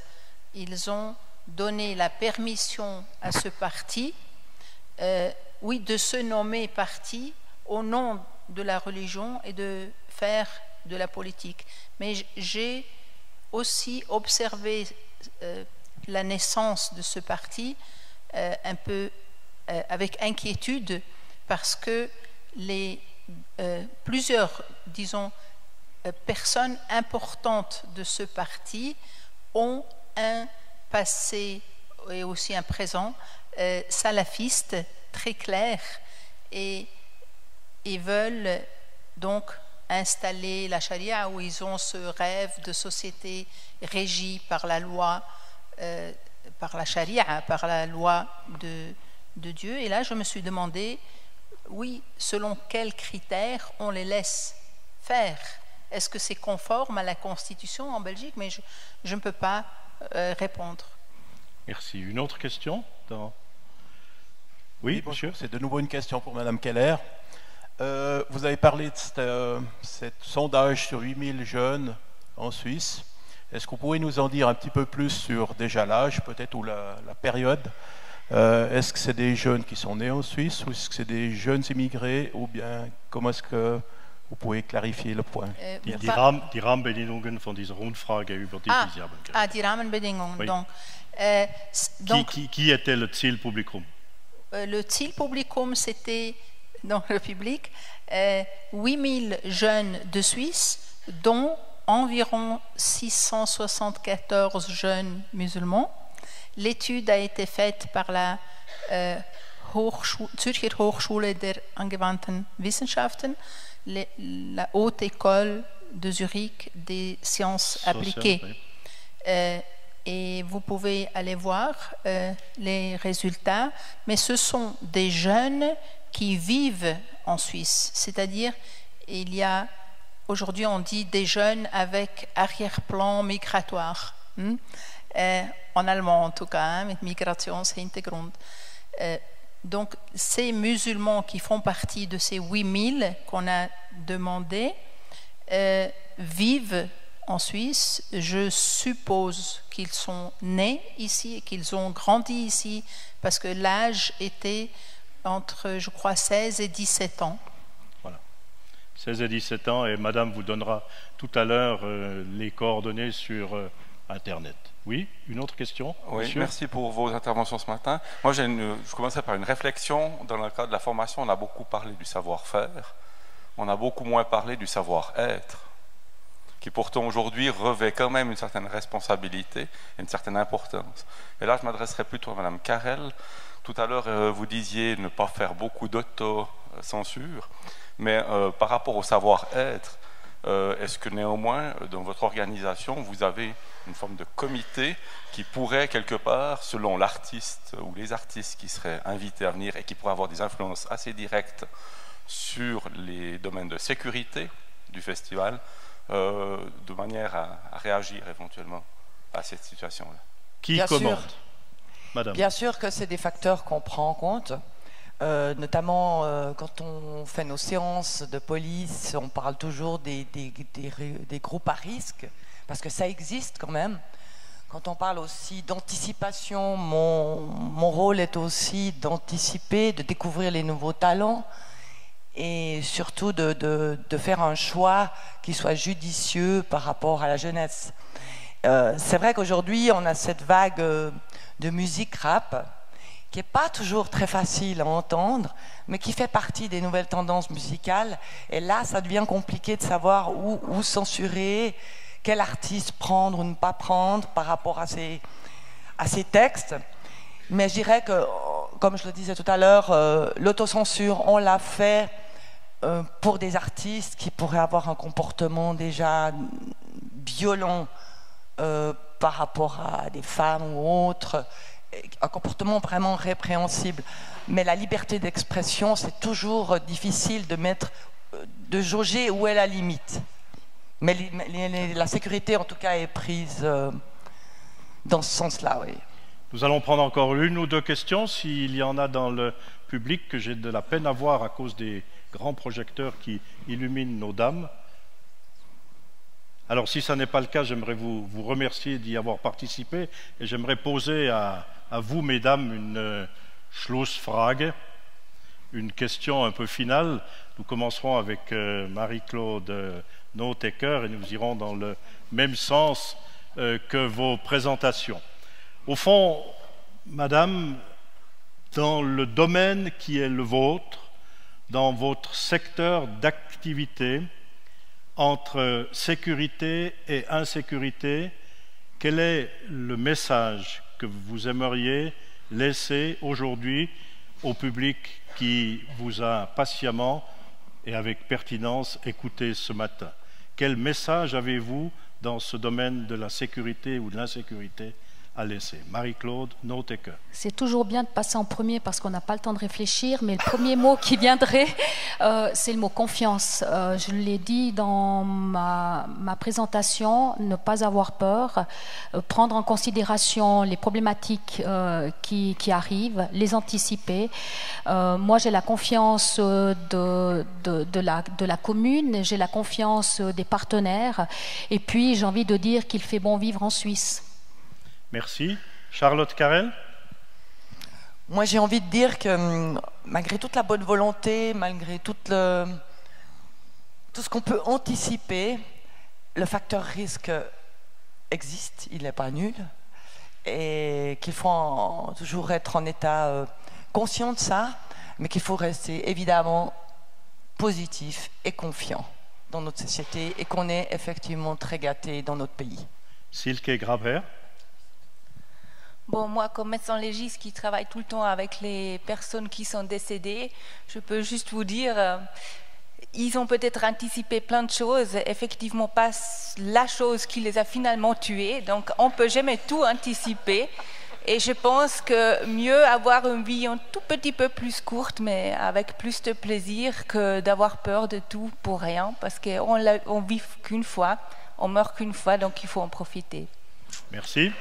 Speaker 7: ils ont donné la permission à ce parti, de se nommer parti au nom de la religion et de faire de la politique. Mais j'ai aussi observé la naissance de ce parti un peu avec inquiétude, parce que plusieurs, disons, personnes importantes de ce parti ont un passé et aussi un présent salafiste très clair, et veulent donc installer la charia, où ils ont ce rêve de société régie par la loi, par la charia, par la loi de Dieu. Et là, je me suis demandé, selon quels critères on les laisse faire? Est-ce que c'est conforme à la Constitution en Belgique? Mais je ne peux pas répondre.
Speaker 1: Merci. Une autre question? Oui, monsieur.
Speaker 12: C'est de nouveau une question pour Madame Keller. Vous avez parlé de ce sondage sur 8000 jeunes en Suisse. Est-ce que vous pouvez nous en dire un petit peu plus sur déjà l'âge, peut-être, ou la période? Est-ce que c'est des jeunes qui sont nés en Suisse, ou est-ce que c'est des jeunes immigrés, ou bien comment est-ce que vous pouvez clarifier le point?
Speaker 1: Die Rahmenbedingungen von dieser Rundfrage über die Sie haben geredet.
Speaker 7: Die Rahmenbedingungen.
Speaker 1: Oui.
Speaker 7: Donc,
Speaker 1: qui était le Zielpublikum?
Speaker 7: Le Zielpublikum, c'était, dans le public, 8000 jeunes de Suisse, dont environ 674 jeunes musulmans. L'étude a été faite par la Zürcher Hochschule der angewandten Wissenschaften, la haute école de Zurich des sciences appliquées. Et vous pouvez aller voir les résultats, mais ce sont des jeunes qui vivent en Suisse, c'est-à-dire il y a, aujourd'hui on dit des jeunes avec arrière-plan migratoire, en allemand en tout cas, mit Migrationshintergrund. Donc ces musulmans qui font partie de ces 8000 qu'on a demandé vivent en Suisse. Je suppose qu'ils sont nés ici et qu'ils ont grandi ici, parce que l'âge était entre, je crois, 16 et 17 ans.
Speaker 1: Voilà, 16 et 17 ans, et Madame vous donnera tout à l'heure les coordonnées sur Internet. Oui, une autre question?
Speaker 13: Oui, merci pour vos interventions ce matin. Moi, je commencerai par une réflexion. Dans le cadre de la formation, on a beaucoup parlé du savoir-faire, on a beaucoup moins parlé du savoir-être, qui pourtant aujourd'hui revêt quand même une certaine responsabilité et une certaine importance. Et là, je m'adresserai plutôt à Madame Carrel. Tout à l'heure, vous disiez ne pas faire beaucoup d'auto-censure, mais par rapport au savoir-être, est-ce que néanmoins, dans votre organisation, vous avez une forme de comité qui pourrait quelque part, selon l'artiste ou les artistes qui seraient invités à venir et qui pourraient avoir des influences assez directes sur les domaines de sécurité du festival, de manière à réagir éventuellement à cette situation-là?
Speaker 1: Qui commande? Madame.
Speaker 3: Bien sûr que c'est des facteurs qu'on prend en compte. Notamment quand on fait nos séances de police, on parle toujours des groupes à risque, parce que ça existe quand même. Quand on parle aussi d'anticipation, mon rôle est aussi d'anticiper, de découvrir les nouveaux talents, et surtout de faire un choix qui soit judicieux par rapport à la jeunesse. C'est vrai qu'aujourd'hui, on a cette vague de musique rap, qui n'est pas toujours très facile à entendre, mais qui fait partie des nouvelles tendances musicales. Et là, ça devient compliqué de savoir où censurer, quel artiste prendre ou ne pas prendre par rapport à ces textes. Mais je dirais que, comme je le disais tout à l'heure, l'autocensure, on l'a fait pour des artistes qui pourraient avoir un comportement déjà violent par rapport à des femmes ou autres, un comportement vraiment répréhensible. Mais la liberté d'expression, c'est toujours difficile de jauger où est la limite. Mais la sécurité, en tout cas, est prise dans ce sens-là, oui.
Speaker 1: Nous allons prendre encore une ou deux questions, s'il y en a dans le public, que j'ai de la peine à voir à cause des grands projecteurs qui illuminent nos dames. Alors, si ça n'est pas le cas, j'aimerais vous remercier d'y avoir participé et j'aimerais poser à vous, mesdames, une Schlussfrage, une question un peu finale. Nous commencerons avec Marie-Claude Notecker et nous irons dans le même sens que vos présentations. Au fond, madame, dans le domaine qui est le vôtre, dans votre secteur d'activité, entre sécurité et insécurité, quel est le message que vous aimeriez laisser aujourd'hui au public qui vous a patiemment et avec pertinence écouté ce matin? Quel message avez-vous dans ce domaine de la sécurité ou de l'insécurité à laisser? Marie-Claude Notecker.
Speaker 2: C'est toujours bien de passer en premier parce qu'on n'a pas le temps de réfléchir, mais le premier mot qui viendrait, c'est le mot confiance. Je l'ai dit dans ma présentation, ne pas avoir peur, prendre en considération les problématiques qui arrivent, les anticiper. Moi, j'ai la confiance de la commune, j'ai la confiance des partenaires, et puis j'ai envie de dire qu'il fait bon vivre en Suisse.
Speaker 1: Merci. Charlotte Carrel?
Speaker 3: Moi, j'ai envie de dire que malgré toute la bonne volonté, malgré tout ce qu'on peut anticiper, le facteur risque existe, il n'est pas nul, et qu'il faut toujours être en état conscient de ça, mais qu'il faut rester évidemment positif et confiant dans notre société et qu'on est effectivement très gâté dans notre pays.
Speaker 1: Silke Grabherr?
Speaker 5: Bon, moi, comme médecin légiste qui travaille tout le temps avec les personnes qui sont décédées, je peux juste vous dire, ils ont peut-être anticipé plein de choses, effectivement pas la chose qui les a finalement tués, donc on ne peut jamais tout anticiper. Et je pense que mieux avoir une vie un tout petit peu plus courte, mais avec plus de plaisir, que d'avoir peur de tout pour rien, parce qu'on vit qu'une fois, on meurt qu'une fois, donc il faut en profiter.
Speaker 1: Merci.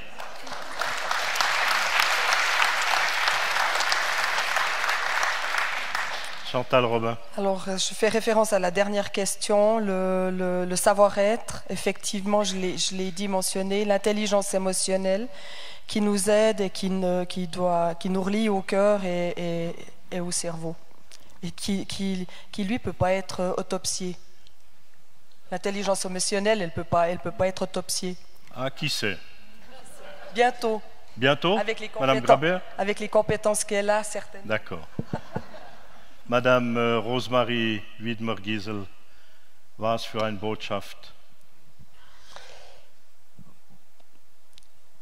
Speaker 1: Chantal Robin.
Speaker 4: Alors, je fais référence à la dernière question, le savoir-être. Effectivement, je l'ai dit, mentionné, l'intelligence émotionnelle qui nous aide et qui nous relie au cœur et au cerveau. Et qui lui, peut pas être autopsiée. L'intelligence émotionnelle, elle peut pas être autopsiée.
Speaker 1: Ah, qui sait?
Speaker 4: Bientôt.
Speaker 1: Bientôt?
Speaker 4: Avec les
Speaker 1: Madame Grabherr?
Speaker 4: Avec les compétences qu'elle a, certainement.
Speaker 1: D'accord. Madame Rosemarie Wiedmer-Giesel, was für eine Botschaft?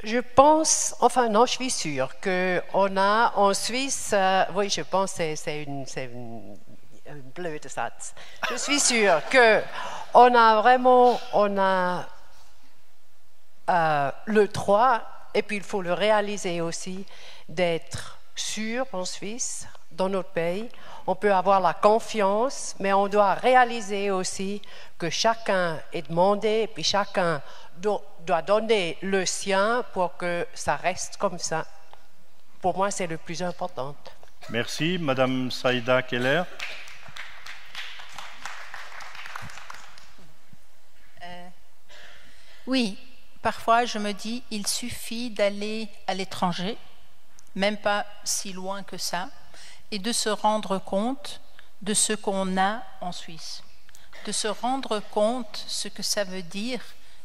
Speaker 8: Je pense, enfin non, je suis sûre qu'on a en Suisse, oui, je pense que c'est un blöde Satz. Je suis sûre qu'on a vraiment, le droit, et puis il faut le réaliser aussi, d'être sûr en Suisse, dans notre pays. On peut avoir la confiance, mais on doit réaliser aussi que chacun est demandé, et puis chacun doit donner le sien pour que ça reste comme ça. Pour moi, c'est le plus important.
Speaker 1: Merci. Madame Saïda Keller.
Speaker 7: Oui, parfois je me dis, il suffit d'aller à l'étranger, même pas si loin que ça, et de se rendre compte de ce qu'on a en Suisse, de se rendre compte ce que ça veut dire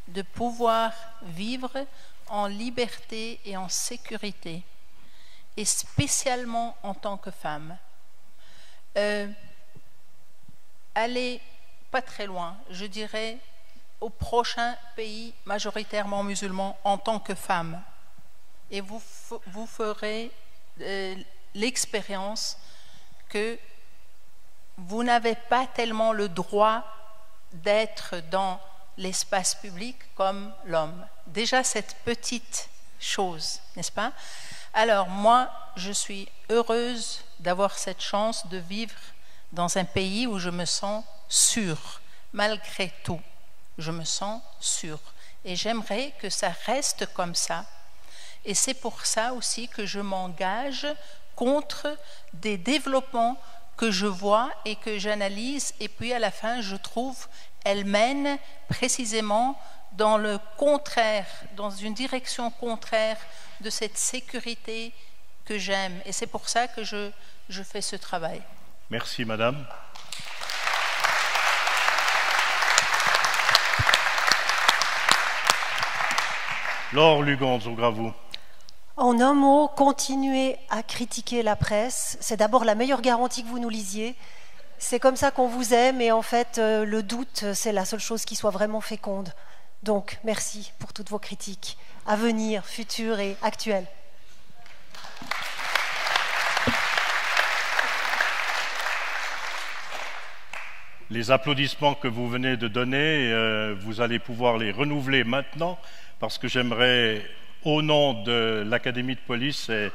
Speaker 7: de pouvoir vivre en liberté et en sécurité, et spécialement en tant que femme. Aller pas très loin, je dirais au prochain pays majoritairement musulman en tant que femme, et vous ferez l'expérience que vous n'avez pas tellement le droit d'être dans l'espace public comme l'homme. Déjà cette petite chose, n'est-ce pas? Alors moi, je suis heureuse d'avoir cette chance de vivre dans un pays où je me sens sûre, malgré tout. Je me sens sûre. Et j'aimerais que ça reste comme ça. Et c'est pour ça aussi que je m'engage contre des développements que je vois et que j'analyse, et puis à la fin, je trouve, elles mènent précisément dans le contraire, dans une direction contraire de cette sécurité que j'aime. Et c'est pour ça que je fais ce travail.
Speaker 1: Merci, madame. Laure Lugonzo, Gravou.
Speaker 6: En un mot, continuez à critiquer la presse. C'est d'abord la meilleure garantie que vous nous lisiez. C'est comme ça qu'on vous aime, et en fait, le doute, c'est la seule chose qui soit vraiment féconde. Donc, merci pour toutes vos critiques, à venir, futures et actuelles.
Speaker 1: Les applaudissements que vous venez de donner, vous allez pouvoir les renouveler maintenant, parce que j'aimerais, au nom de l'Académie de police et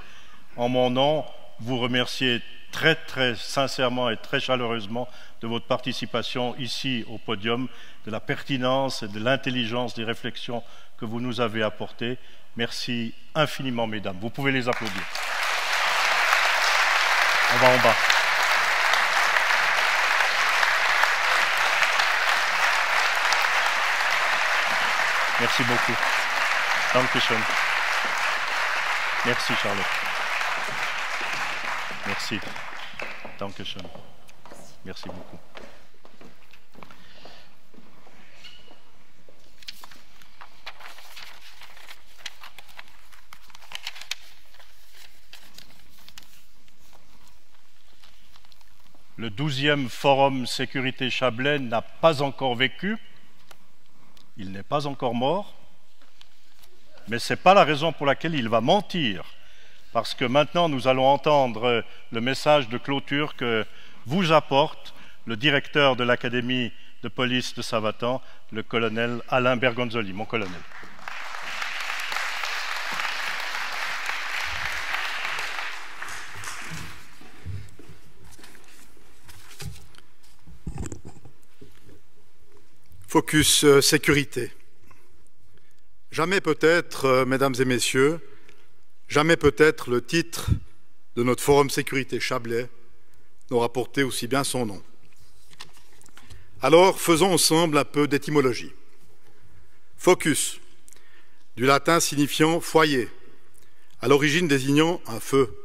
Speaker 1: en mon nom, vous remercier très très sincèrement et très chaleureusement de votre participation ici au podium, de la pertinence et de l'intelligence des réflexions que vous nous avez apportées. Merci infiniment, mesdames. Vous pouvez les applaudir. On va en bas. Merci beaucoup. Dankeschön. Merci, Charlotte. Merci. Dankeschön. Merci beaucoup. Le 12e Forum Sécurité Chablais n'a pas encore vécu. Il n'est pas encore mort, mais ce n'est pas la raison pour laquelle il va mentir, parce que maintenant nous allons entendre le message de clôture que vous apporte le directeur de l'Académie de police de Savatan, le colonel Alain Bergonzoli. Mon colonel.
Speaker 14: Focus sécurité. Jamais peut-être, mesdames et messieurs, jamais peut-être le titre de notre Forum Sécurité Chablais n'aura porté aussi bien son nom. Alors, faisons ensemble un peu d'étymologie. Focus, du latin signifiant foyer, à l'origine désignant un feu.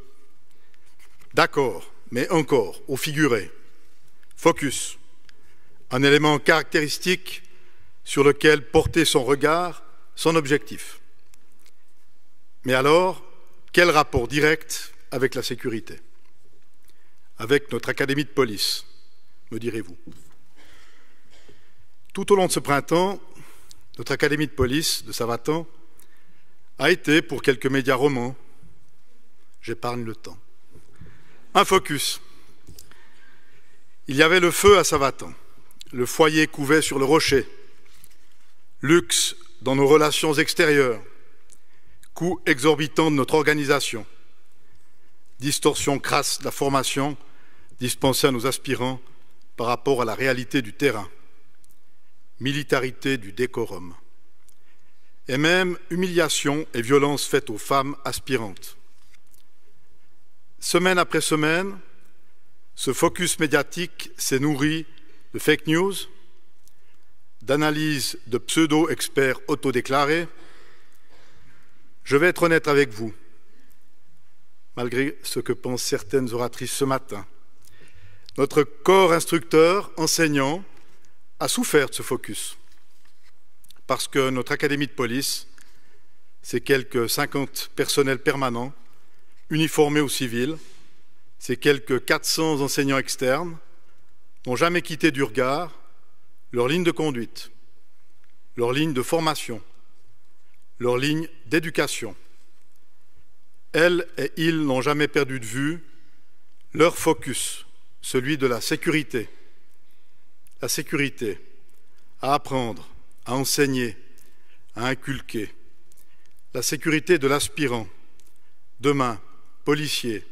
Speaker 14: D'accord, mais encore, au figuré. Focus, un élément caractéristique sur lequel porter son regard, son objectif. Mais alors, quel rapport direct avec la sécurité? Avec notre académie de police, me direz-vous. Tout au long de ce printemps, notre académie de police de Savatan a été, pour quelques médias romans, j'épargne le temps, un focus. Il y avait le feu à Savatan. Le foyer couvait sur le rocher, luxe dans nos relations extérieures, coût exorbitant de notre organisation, distorsion crasse de la formation dispensée à nos aspirants par rapport à la réalité du terrain, militarité du décorum, et même humiliation et violence faites aux femmes aspirantes. Semaine après semaine, ce focus médiatique s'est nourri de fake news, d'analyse de pseudo-experts autodéclarés. Je vais être honnête avec vous, malgré ce que pensent certaines oratrices ce matin. Notre corps instructeur, enseignant, a souffert de ce focus, parce que notre académie de police, c'est quelques 50 personnels permanents, uniformés au civil, c'est quelques 400 enseignants externes, n'ont jamais quitté du regard leur ligne de conduite, leur ligne de formation, leur ligne d'éducation. Elles et ils n'ont jamais perdu de vue leur focus, celui de la sécurité. La sécurité, à apprendre, à enseigner, à inculquer. La sécurité de l'aspirant, demain policier,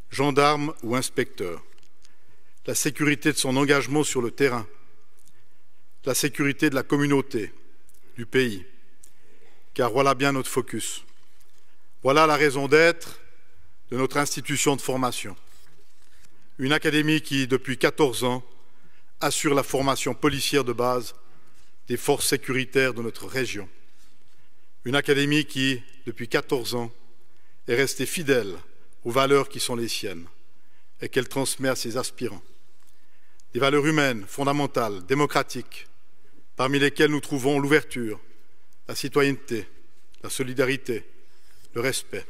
Speaker 14: gendarme ou inspecteur. La sécurité de son engagement sur le terrain. La sécurité de la communauté, du pays. Car voilà bien notre focus. Voilà la raison d'être de notre institution de formation. Une académie qui, depuis 14 ans, assure la formation policière de base des forces sécuritaires de notre région. Une académie qui, depuis 14 ans, est restée fidèle aux valeurs qui sont les siennes et qu'elle transmet à ses aspirants. Des valeurs humaines, fondamentales, démocratiques, parmi lesquelles nous trouvons l'ouverture, la citoyenneté, la solidarité, le respect.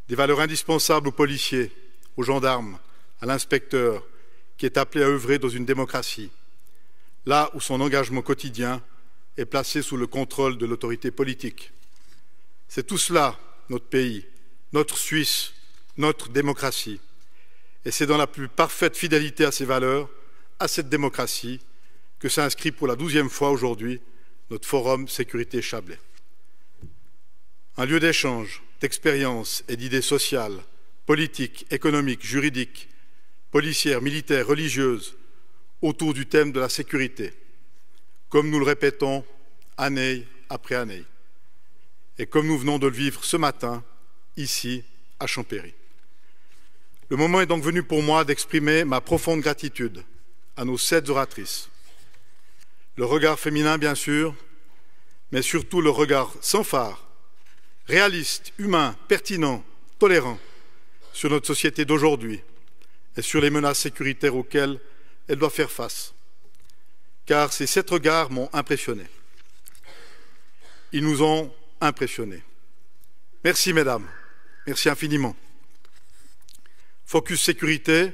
Speaker 14: Des valeurs indispensables aux policiers, aux gendarmes, à l'inspecteur qui est appelé à œuvrer dans une démocratie, là où son engagement quotidien est placé sous le contrôle de l'autorité politique. C'est tout cela, notre pays, notre Suisse, notre démocratie. Et c'est dans la plus parfaite fidélité à ces valeurs, à cette démocratie, que s'inscrit pour la 12e fois aujourd'hui notre Forum Sécurité Chablais. Un lieu d'échange, d'expérience et d'idées sociales, politiques, économiques, juridiques, policières, militaires, religieuses, autour du thème de la sécurité, comme nous le répétons année après année, et comme nous venons de le vivre ce matin, ici, à Champéry. Le moment est donc venu pour moi d'exprimer ma profonde gratitude à nos 7 oratrices. Le regard féminin, bien sûr, mais surtout le regard sans phare, réaliste, humain, pertinent, tolérant sur notre société d'aujourd'hui et sur les menaces sécuritaires auxquelles elle doit faire face. Car ces 7 regards m'ont impressionné. Ils nous ont impressionnés. Merci, mesdames. Merci infiniment. Focus sécurité,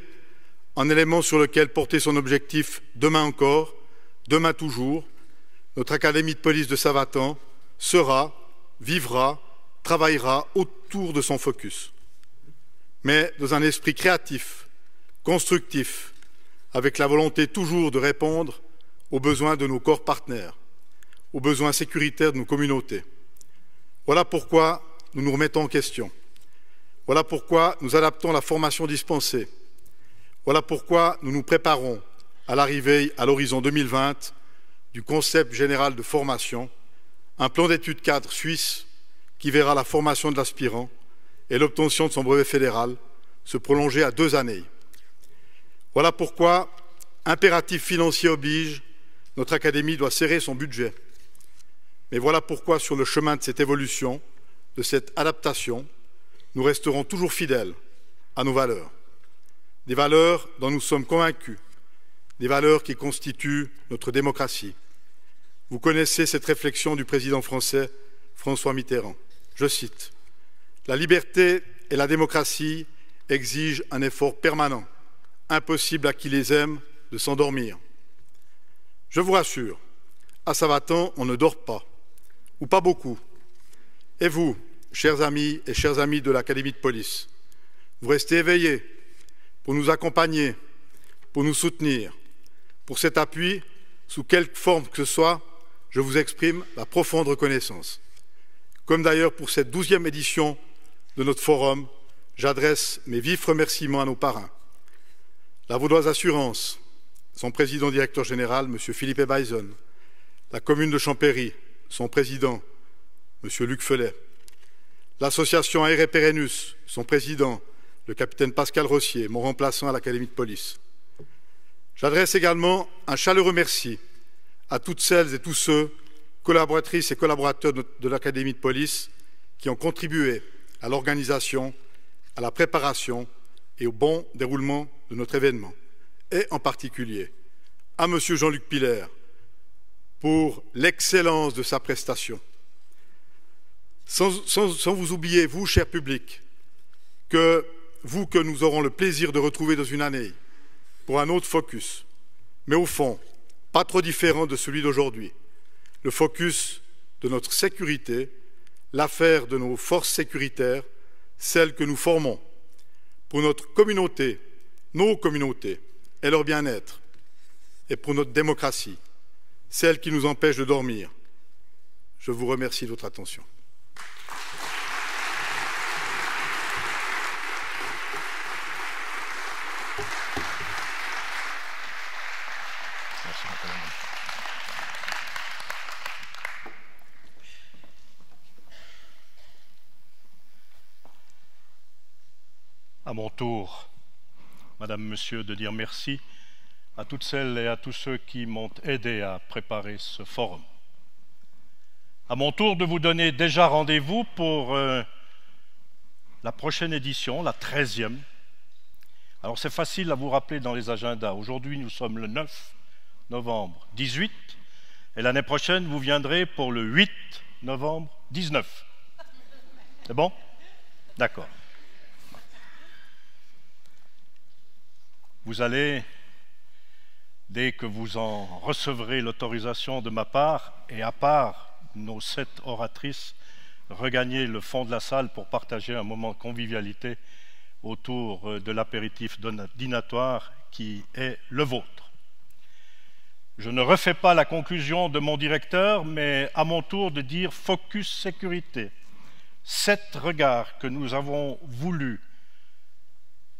Speaker 14: un élément sur lequel porter son objectif demain encore, demain toujours. Notre Académie de police de Savatan sera, vivra, travaillera autour de son focus. Mais dans un esprit créatif, constructif, avec la volonté toujours de répondre aux besoins de nos corps partenaires, aux besoins sécuritaires de nos communautés. Voilà pourquoi nous nous remettons en question. Voilà pourquoi nous adaptons la formation dispensée. Voilà pourquoi nous nous préparons à l'arrivée à l'horizon 2020 du concept général de formation, un plan d'études cadre suisse qui verra la formation de l'aspirant et l'obtention de son brevet fédéral se prolonger à 2 années. Voilà pourquoi, impératif financier oblige, notre académie doit serrer son budget. Mais voilà pourquoi, sur le chemin de cette évolution, de cette adaptation, nous resterons toujours fidèles à nos valeurs. Des valeurs dont nous sommes convaincus, des valeurs qui constituent notre démocratie. Vous connaissez cette réflexion du président français François Mitterrand. Je cite : « La liberté et la démocratie exigent un effort permanent, impossible à qui les aime de s'endormir. » Je vous rassure, à Savatan, on ne dort pas, ou pas beaucoup. Et vous, chers amis et chères amies de l'Académie de police, vous restez éveillés pour nous accompagner, pour nous soutenir. Pour cet appui, sous quelque forme que ce soit, je vous exprime la profonde reconnaissance. Comme d'ailleurs pour cette 12e édition de notre forum, j'adresse mes vifs remerciements à nos parrains. La Vaudoise Assurance, son président directeur général, M. Philippe Ebaison, la commune de Champéry, son président, M. Luc Felet, l'association Aere Perenus, son président, le capitaine Pascal Rossier, mon remplaçant à l'Académie de police. J'adresse également un chaleureux merci à toutes celles et tous ceux, collaboratrices et collaborateurs de l'Académie de police, qui ont contribué à l'organisation, à la préparation et au bon déroulement de notre événement, et en particulier à M. Jean-Luc Piller pour l'excellence de sa prestation. Sans vous oublier, vous, cher public, que nous aurons le plaisir de retrouver dans une année pour un autre focus, mais au fond, pas trop différent de celui d'aujourd'hui, le focus de notre sécurité, l'affaire de nos forces sécuritaires, celles que nous formons, pour notre communauté, nos communautés et leur bien-être, et pour notre démocratie, celles qui nous empêchent de dormir. Je vous remercie de votre attention.
Speaker 1: À mon tour, Madame, Monsieur, de dire merci à toutes celles et à tous ceux qui m'ont aidé à préparer ce forum. À mon tour de vous donner déjà rendez-vous pour la prochaine édition, la 13e. Alors c'est facile à vous rappeler dans les agendas. Aujourd'hui, nous sommes le 9 novembre 18 et l'année prochaine, vous viendrez pour le 8 novembre 19. C'est bon? D'accord. Vous allez, dès que vous en recevrez l'autorisation de ma part, et à part nos 7 oratrices, regagner le fond de la salle pour partager un moment de convivialité autour de l'apéritif dînatoire qui est le vôtre. Je ne refais pas la conclusion de mon directeur, mais à mon tour de dire focus sécurité. 7 regards que nous avons voulu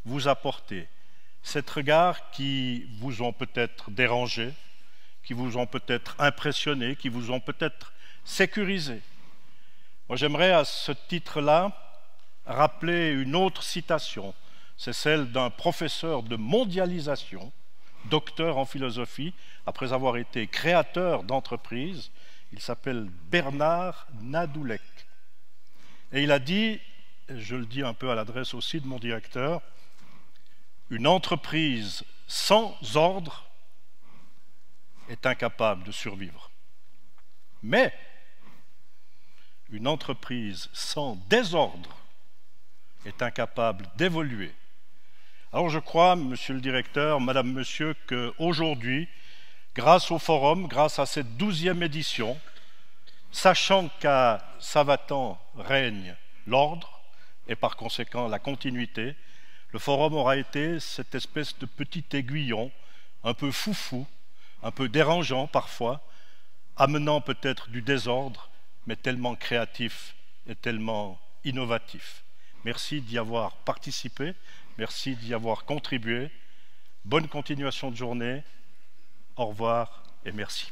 Speaker 1: vous apporter. 7 regards qui vous ont peut-être dérangé, qui vous ont peut-être impressionné, qui vous ont peut-être sécurisé. Moi, j'aimerais à ce titre-là rappeler une autre citation. C'est celle d'un professeur de mondialisation, docteur en philosophie, après avoir été créateur d'entreprise. Il s'appelle Bernard Nadoulek. Et il a dit, je le dis un peu à l'adresse aussi de mon directeur, une entreprise sans ordre est incapable de survivre. Mais une entreprise sans désordre est incapable d'évoluer. Alors je crois, monsieur le directeur, madame, monsieur, qu'aujourd'hui, grâce au forum, grâce à cette 12e édition, sachant qu'à Savatan règne l'ordre et par conséquent la continuité, le forum aura été cette espèce de petit aiguillon, un peu foufou, un peu dérangeant parfois, amenant peut-être du désordre, mais tellement créatif et tellement innovatif. Merci d'y avoir participé, merci d'y avoir contribué. Bonne continuation de journée, au revoir et merci.